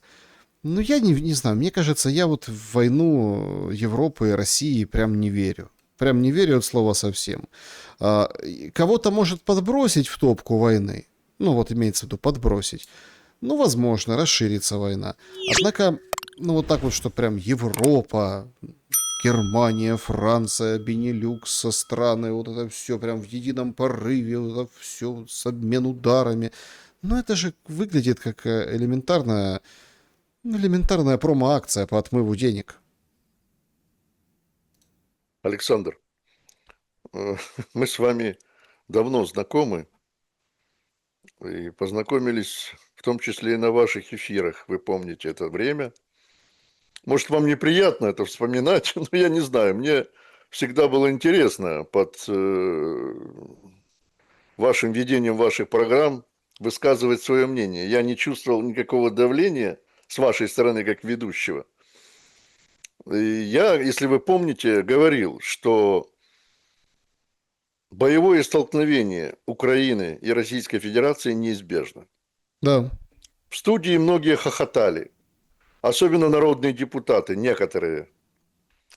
ну я не знаю, мне кажется, я вот в войну Европы и России прям не верю. Прям не верю от слова совсем. Кого-то может подбросить в топку войны. Ну, вот имеется в виду подбросить. ну, возможно, расширится война. Однако, ну, вот так вот, что прям Европа, Германия, Франция, Бенилюкс, страны, вот это все прям в едином порыве, вот это все с обмен ударами. Ну, это же выглядит как элементарная, ну, элементарная промо-акция по отмыву денег. Александр, э, мы с вами давно знакомы и познакомились в том числе и на ваших эфирах. Вы помните это время. Может, вам неприятно это вспоминать, но я не знаю. Мне всегда было интересно под вашим ведением ваших программ высказывать свое мнение. Я не чувствовал никакого давления с вашей стороны как ведущего. И я, если вы помните, говорил, что боевое столкновение Украины и Российской Федерации неизбежно. Да, В студии многие хохотали, особенно народные депутаты, некоторые,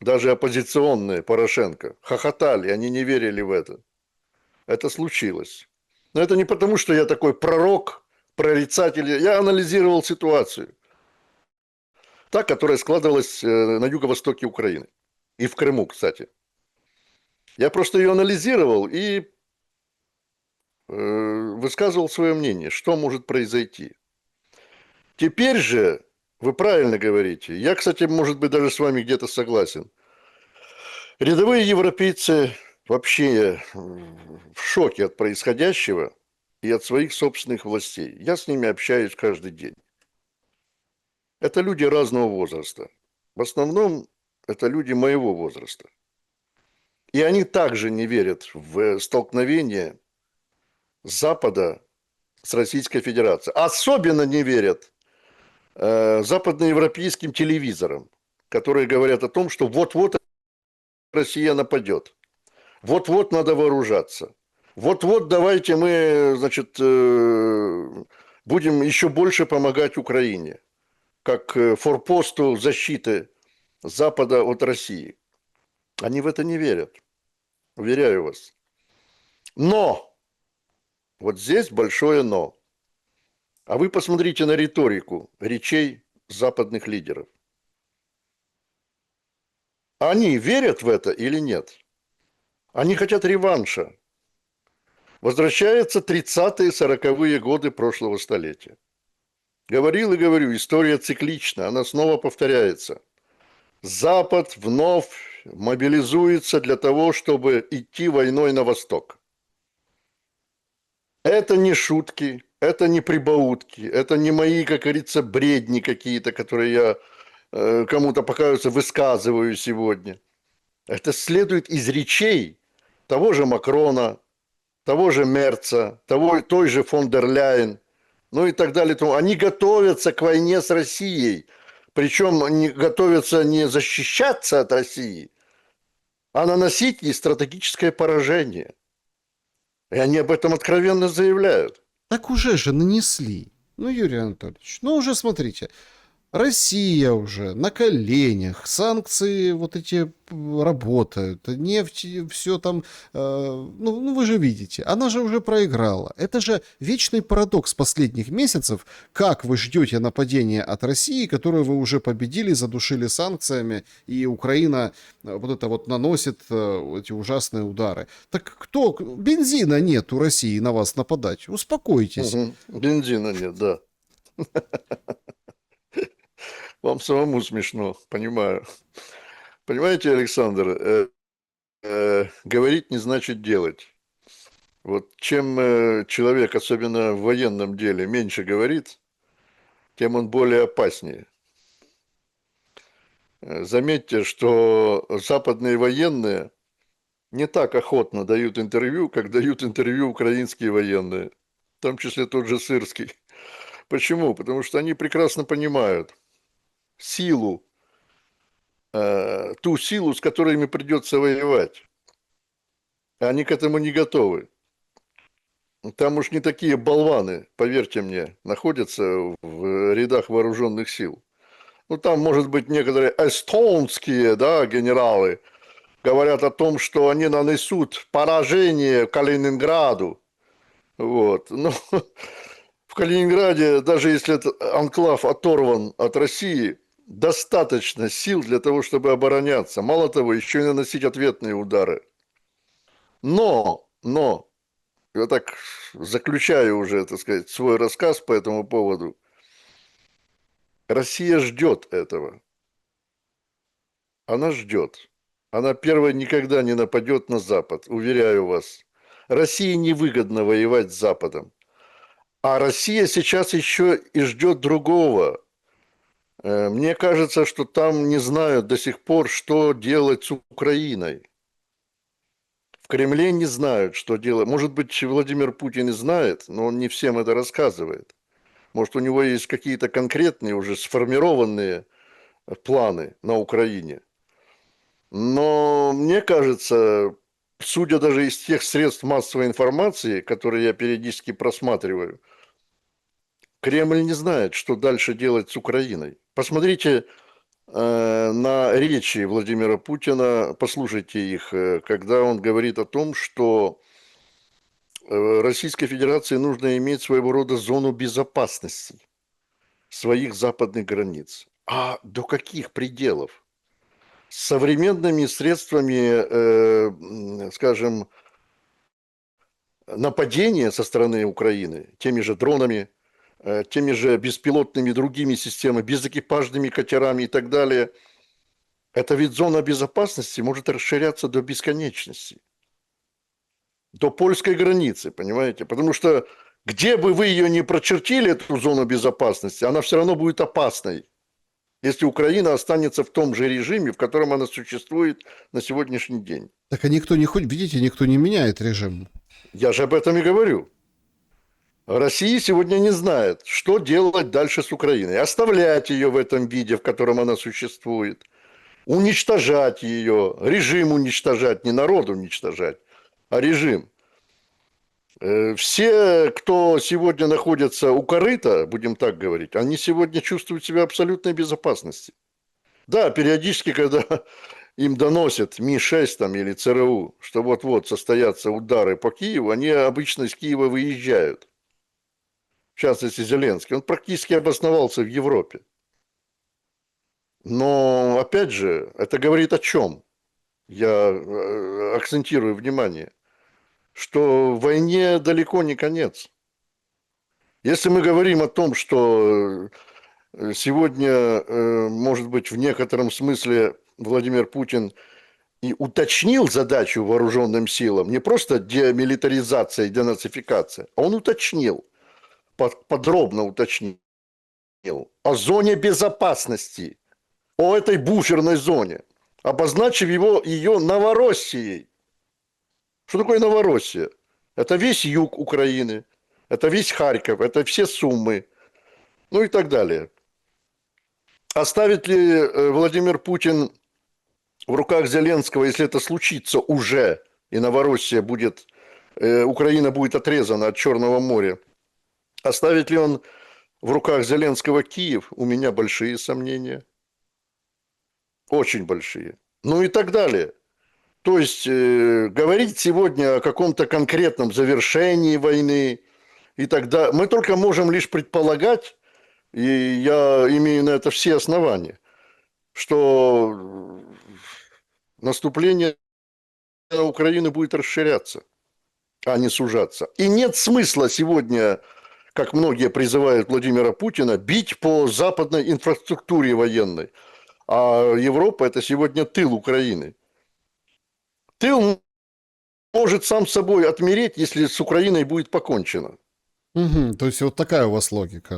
даже оппозиционные, Порошенко, хохотали, они не верили в это. Это случилось. Но это не потому, что я такой пророк, прорицатель. Я анализировал ситуацию. Та, которая складывалась на юго-востоке Украины. И в Крыму, кстати. Я просто ее анализировал и высказывал свое мнение, что может произойти. Теперь же, вы правильно говорите, я, кстати, может быть, даже с вами где-то согласен. Рядовые европейцы вообще в шоке от происходящего и от своих собственных властей. Я с ними общаюсь каждый день. Это люди разного возраста. В основном это люди моего возраста. И они также не верят в столкновение Запада с Российской Федерацией. Особенно не верят западноевропейским телевизорам, которые говорят о том, что вот-вот Россия нападет. Вот-вот надо вооружаться. Вот-вот давайте мы, значит, будем еще больше помогать Украине, как форпосту защиты Запада от России. Они в это не верят, уверяю вас. Но, вот здесь большое но. А вы посмотрите на риторику речей западных лидеров. Они верят в это или нет? Они хотят реванша. Возвращаются 30-е, 40-е годы прошлого столетия. Говорил и говорю, история циклична, она снова повторяется. Запад вновь мобилизуется для того, чтобы идти войной на восток. Это не шутки, это не прибаутки, это не мои, как говорится, бредни какие-то, которые я кому-то покажется, высказываю сегодня. Это следует из речей того же Макрона, того же Мерца, той же фон дер Ляйен, ну и так далее. Они готовятся к войне с Россией. Причем они готовятся не защищаться от России, а наносить ей стратегическое поражение. И они об этом откровенно заявляют. так уже же нанесли. Ну, Юрий Анатольевич, ну уже смотрите, Россия уже на коленях, санкции вот эти работают, нефть, все там, ну вы же видите, она же уже проиграла. Это же вечный парадокс последних месяцев, как вы ждете нападения от России, которую вы уже победили, задушили санкциями, и Украина вот это вот наносит эти ужасные удары. Так кто, бензина нет у России на вас нападать, успокойтесь. Угу. Бензина нет, да. Вам самому смешно, понимаю. Понимаете, Александр, говорить не значит делать. Вот чем человек, особенно в военном деле, меньше говорит, тем он более опаснее. Заметьте, что западные военные не так охотно дают интервью, как дают интервью украинские военные, в том числе тот же Сырский. Почему? Потому что они прекрасно понимают силу, ту силу, с которой им придется воевать. Они к этому не готовы. Там уж не такие болваны, поверьте мне, находятся в рядах вооруженных сил. Ну, там, может быть, некоторые эстонские, да, генералы говорят о том, что они нанесут поражение Калининграду. Вот. Но в Калининграде, даже если этот анклав оторван от России, достаточно сил для того, чтобы обороняться. Мало того, еще и наносить ответные удары. Но, я так заключаю уже, так сказать, свой рассказ по этому поводу. Россия ждет этого. Она ждет. Она первая никогда не нападет на Запад, уверяю вас. России невыгодно воевать с Западом. А Россия сейчас еще и ждет другого. Мне кажется, что там не знают до сих пор, что делать с Украиной. В Кремле не знают, что делать. Может быть, Владимир Путин и знает, но он не всем это рассказывает. Может, у него есть какие-то конкретные, уже сформированные планы на Украине. Но мне кажется, судя даже из тех средств массовой информации, которые я периодически просматриваю, Кремль не знает, что дальше делать с Украиной. Посмотрите на речи Владимира Путина, послушайте их, когда он говорит о том, что Российской Федерации нужно иметь своего рода зону безопасности своих западных границ. А до каких пределов? С современными средствами, скажем, нападения со стороны Украины, теми же дронами, теми же беспилотными другими системами, безэкипажными катерами и так далее, эта ведь зона безопасности может расширяться до бесконечности, до польской границы, понимаете? Потому что где бы вы ее ни прочертили, эту зону безопасности, она все равно будет опасной, если Украина останется в том же режиме, в котором она существует на сегодняшний день. Так а никто не ходит, видите, никто не меняет режим. Я же об этом и говорю. Россия сегодня не знает, что делать дальше с Украиной. Оставлять ее в этом виде, в котором она существует. Уничтожать ее. Режим уничтожать. Не народ уничтожать, а режим. Все, кто сегодня находится у корыта, будем так говорить, они сегодня чувствуют себя в абсолютной безопасности. Да, периодически, когда им доносят Ми-6 там, или ЦРУ, что вот-вот состоятся удары по Киеву, они обычно из Киева выезжают. В частности, Зеленский. Он практически обосновался в Европе. Но, опять же, это говорит о чем? Я акцентирую внимание, что войне далеко не конец. Если мы говорим о том, что сегодня, может быть, в некотором смысле Владимир Путин и уточнил задачу вооруженным силам, не просто демилитаризация и денацификация, а он уточнил, подробно уточнил о зоне безопасности, о этой буферной зоне, обозначив ее Новороссией. Что такое Новороссия? Это весь юг Украины, это весь Харьков, это все Сумы, ну и так далее. Оставит ли Владимир Путин в руках Зеленского, если это случится уже, и Новороссия будет, Украина будет отрезана от Черного моря, оставит ли он в руках Зеленского Киев, у меня большие сомнения. Очень большие. Ну и так далее. То есть говорить сегодня о каком-то конкретном завершении войны и так далее, мы только можем лишь предполагать, и я имею на это все основания, что наступление на Украину будет расширяться, а не сужаться. И нет смысла сегодня, как многие призывают Владимира Путина, бить по западной инфраструктуре военной. А Европа – это сегодня тыл Украины. Тыл может сам собой отмереть, если с Украиной будет покончено. Мгм. То есть вот такая у вас логика.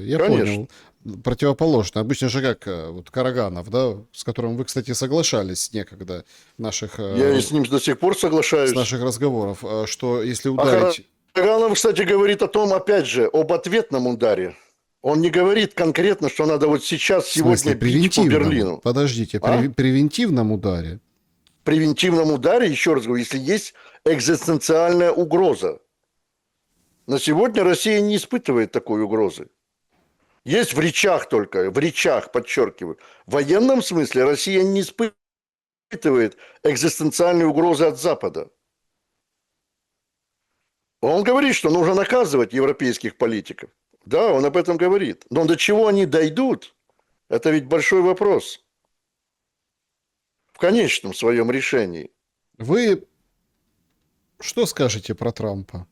Я Конечно. понял. Противоположно. Обычно же как вот Караганов, да, с которым вы, кстати, соглашались некогда в наших, Я и с ним до сих пор с соглашаюсь. наших разговоров, что если А ударить... Караганов, кстати, говорит о том, опять же, об ответном ударе. Он не говорит конкретно, что надо вот сейчас, В сегодня смысле, бить по превентивном? Берлину. Подождите, А? превентивном ударе? Превентивном ударе, еще раз говорю, если есть экзистенциальная угроза. На сегодня Россия не испытывает такой угрозы. Есть в речах только, в речах, подчеркиваю. В военном смысле Россия не испытывает экзистенциальной угрозы от Запада. Он говорит, что нужно наказывать европейских политиков. Да, он об этом говорит. Но до чего они дойдут, это ведь большой вопрос в конечном своем решении. Вы что скажете про Трампа?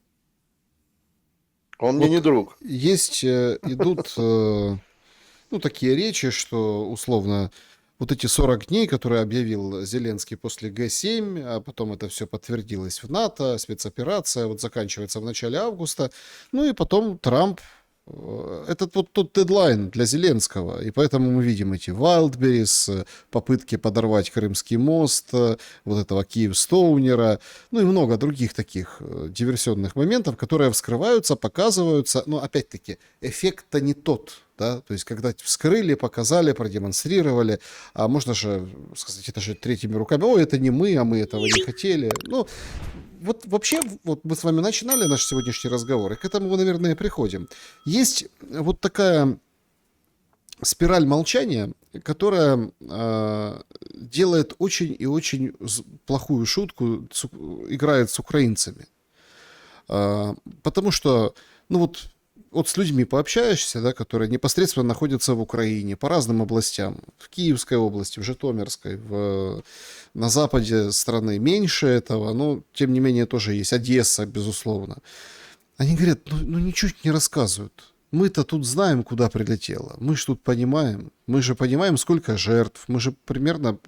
Он мне не Вот друг. идут, ну, такие речи, что, условно, вот эти 40 дней, которые объявил Зеленский после Г7, а потом это все подтвердилось в НАТО, спецоперация, вот заканчивается в начале августа, ну и потом Трамп, этот вот тот дедлайн для Зеленского, и поэтому мы видим эти Wildberries, попытки подорвать Крымский мост, вот этого Киевстоунера, ну и много других таких диверсионных моментов, которые вскрываются, показываются, но опять-таки эффект-то не тот, да, то есть когда вскрыли, показали, продемонстрировали, а можно же сказать, это же третьими руками, ой, это не мы, а мы этого не хотели, ну, вот вообще, вот мы с вами начинали наш сегодняшний разговор, и к этому мы, наверное, и приходим. Есть вот такая спираль молчания, которая делает очень и очень плохую шутку, играет с украинцами. Потому что, ну вот с людьми пообщаешься, да, которые непосредственно находятся в Украине по разным областям. В Киевской области, в Житомирской, на западе страны меньше этого, но тем не менее тоже есть Одесса, безусловно. Они говорят, ну ничего не рассказывают. Мы-то тут знаем, куда прилетело. Мы же тут понимаем. Мы же понимаем, сколько жертв. Мы же примерно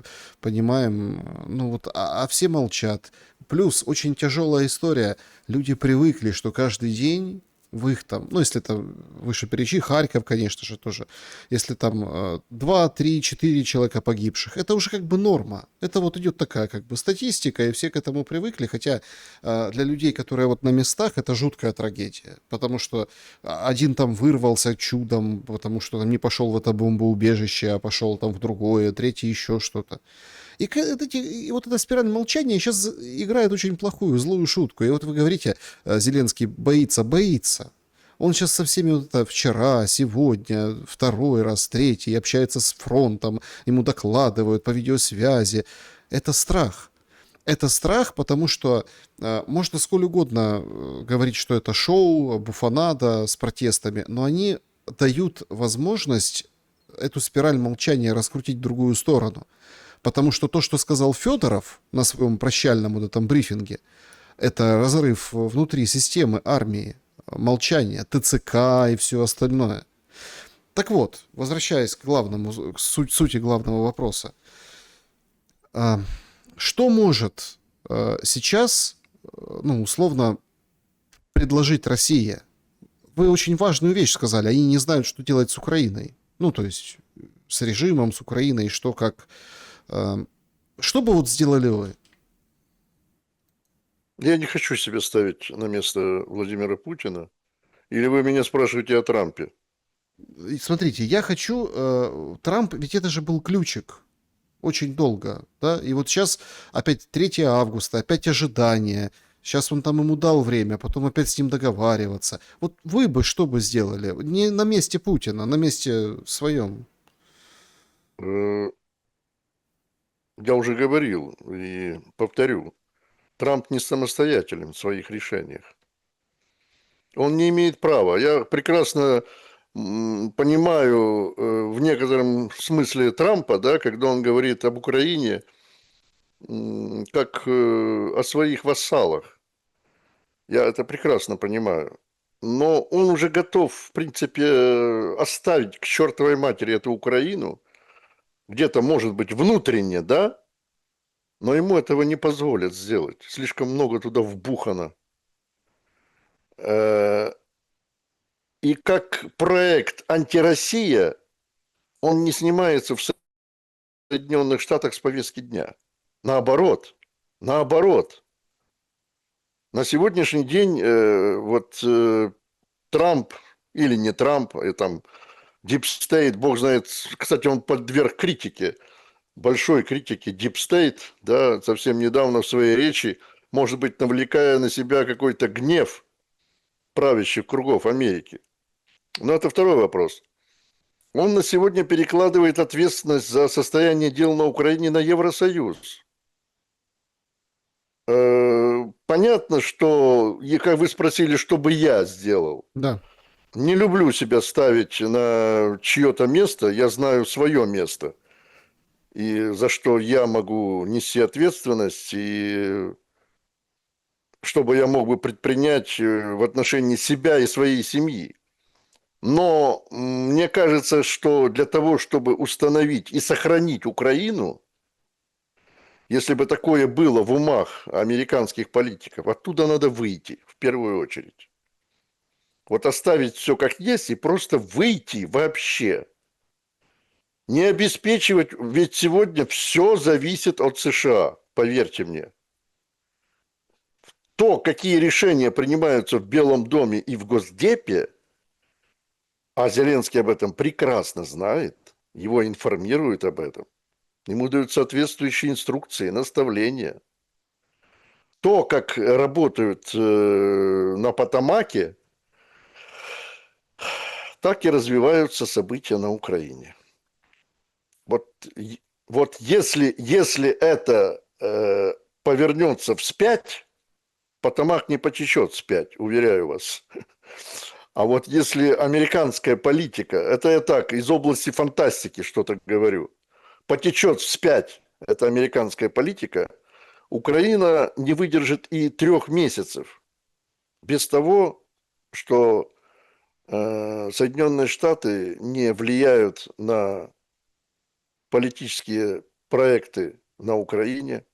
понимаем. Ну вот, а все молчат. Плюс очень тяжелая история. Люди привыкли, что каждый день в их там, ну, если там выше перечи, Харьков, конечно же, тоже. Если там 2, 3, 4 человека погибших, это уже как бы норма. Это вот идет такая как бы статистика, и все к этому привыкли, хотя для людей, которые вот на местах, это жуткая трагедия. Потому что один там вырвался чудом, потому что там не пошел в это бомбоубежище, а пошел там в другое, третий еще что-то. И вот эта спираль молчания сейчас играет очень плохую, злую шутку. И вот вы говорите, Зеленский боится. Он сейчас со всеми вот это вчера, сегодня, второй раз, третий, общается с фронтом, ему докладывают по видеосвязи. Это страх. Это страх, потому что можно сколь угодно говорить, что это шоу, буфонада с протестами, но они дают возможность эту спираль молчания раскрутить в другую сторону. Потому что то, что сказал Федоров на своем прощальном вот этом брифинге, это разрыв внутри системы армии, молчание, ТЦК и все остальное. Так вот, возвращаясь к главному, к сути главного вопроса. Что может сейчас, ну, условно, предложить Россия? Вы очень важную вещь сказали. Они не знают, что делать с Украиной. Ну, то есть с режимом, с Украиной, что как. Что бы вот сделали вы? Я не хочу себя ставить на место Владимира Путина. Или вы меня спрашиваете о Трампе? И смотрите, я хочу... Трамп, ведь это же был ключик очень долго, да? И вот сейчас опять 3 августа, опять ожидание. Сейчас он там ему дал время, потом опять с ним договариваться. Вот вы бы что бы сделали? Не на месте Путина, на месте своем. Э, Я уже говорил и повторю. Трамп не самостоятелен в своих решениях. Он не имеет права. Я прекрасно понимаю в некотором смысле Трампа, да, когда он говорит об Украине как о своих вассалах. Я это прекрасно понимаю. Но он уже готов, в принципе, оставить к чертовой матери эту Украину, где-то, может быть, внутренне, да, но ему этого не позволят сделать. Слишком много туда вбухано. И как проект «Антироссия» он не снимается в Соединенных Штатах с повестки дня. Наоборот, наоборот. На сегодняшний день Трамп или не Трамп, там Deep State, бог знает, кстати, он подверг критике, большой критике Deep State, да, совсем недавно в своей речи, может быть, навлекая на себя какой-то гнев правящих кругов Америки. Но это второй вопрос. Он на сегодня перекладывает ответственность за состояние дел на Украине на Евросоюз. понятно, что, и как вы спросили, что бы я сделал. Да. Не люблю себя ставить на чье-то место, я знаю свое место. И за что я могу нести ответственность, и что бы я мог бы предпринять в отношении себя и своей семьи. Но мне кажется, что для того, чтобы установить и сохранить Украину, если бы такое было в умах американских политиков, оттуда надо выйти в первую очередь. Вот оставить все как есть и просто выйти вообще. Не обеспечивать, ведь сегодня все зависит от США, поверьте мне. То, какие решения принимаются в Белом доме и в Госдепе, а Зеленский об этом прекрасно знает, его информируют об этом, ему дают соответствующие инструкции, наставления. То, как работают на Потомаке, так и развиваются события на Украине. Вот, вот если это повернется вспять, Потомак не потечет вспять, уверяю вас. А вот если американская политика, это я так, из области фантастики что-то говорю, потечет вспять эта американская политика, Украина не выдержит и 3 месяцев без того, что Соединенные Штаты не влияют на политические проекты на Украине,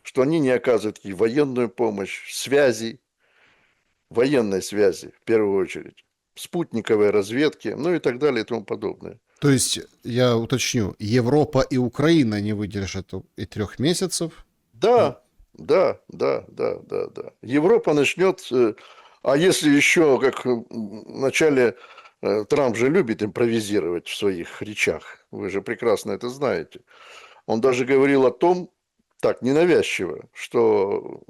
что они не оказывают ей военную помощь, связи, военной связи в первую очередь, спутниковой разведки, ну и так далее и тому подобное. То есть, я уточню, Европа и Украина не выдержат и 3 месяцев. Да, да, да, да, да, да. Европа начнет, а если еще, как в начале Трамп же любит импровизировать в своих речах, вы же прекрасно это знаете. Он даже говорил о том, так, ненавязчиво, что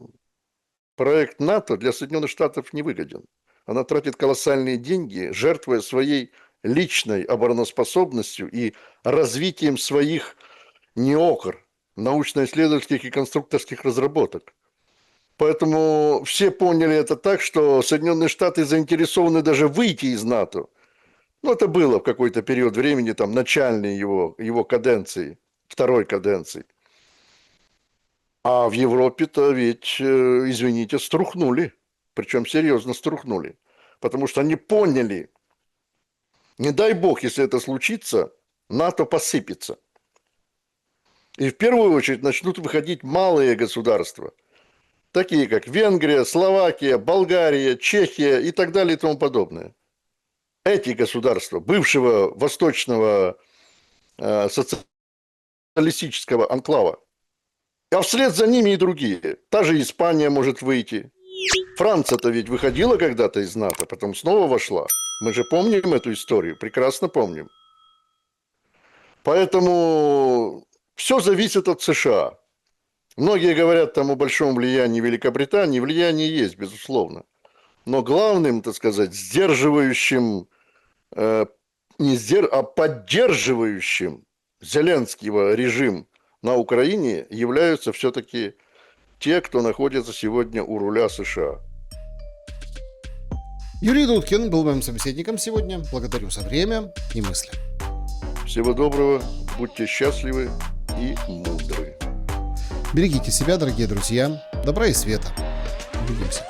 проект НАТО для Соединенных Штатов не выгоден. Она тратит колоссальные деньги, жертвуя своей личной обороноспособностью и развитием своих неокр, научно-исследовательских и конструкторских разработок. Поэтому все поняли это так, что Соединенные Штаты заинтересованы даже выйти из НАТО. Ну, это было в какой-то период времени, там, начальной его каденции, второй каденции. А в Европе-то ведь, извините, струхнули. Причем серьезно струхнули. Потому что они поняли, не дай бог, если это случится, НАТО посыпется. И в первую очередь начнут выходить малые государства, такие как Венгрия, Словакия, Болгария, Чехия и так далее и тому подобное. Эти государства бывшего восточного социалистического анклава. А вслед за ними и другие. Та же Испания может выйти. Франция-то ведь выходила когда-то из НАТО, потом снова вошла. Мы же помним эту историю, прекрасно помним. Поэтому все зависит от США. Многие говорят там о большом влиянии Великобритании. Влияние есть, безусловно. Но главным, так сказать, сдерживающим, а поддерживающим Зеленского режим на Украине являются все-таки те, кто находится сегодня у руля США. Юрий Дудкин был моим собеседником сегодня. Благодарю за время и мысли. Всего доброго, будьте счастливы и мудры. Берегите себя, дорогие друзья. Добра и света. Увидимся.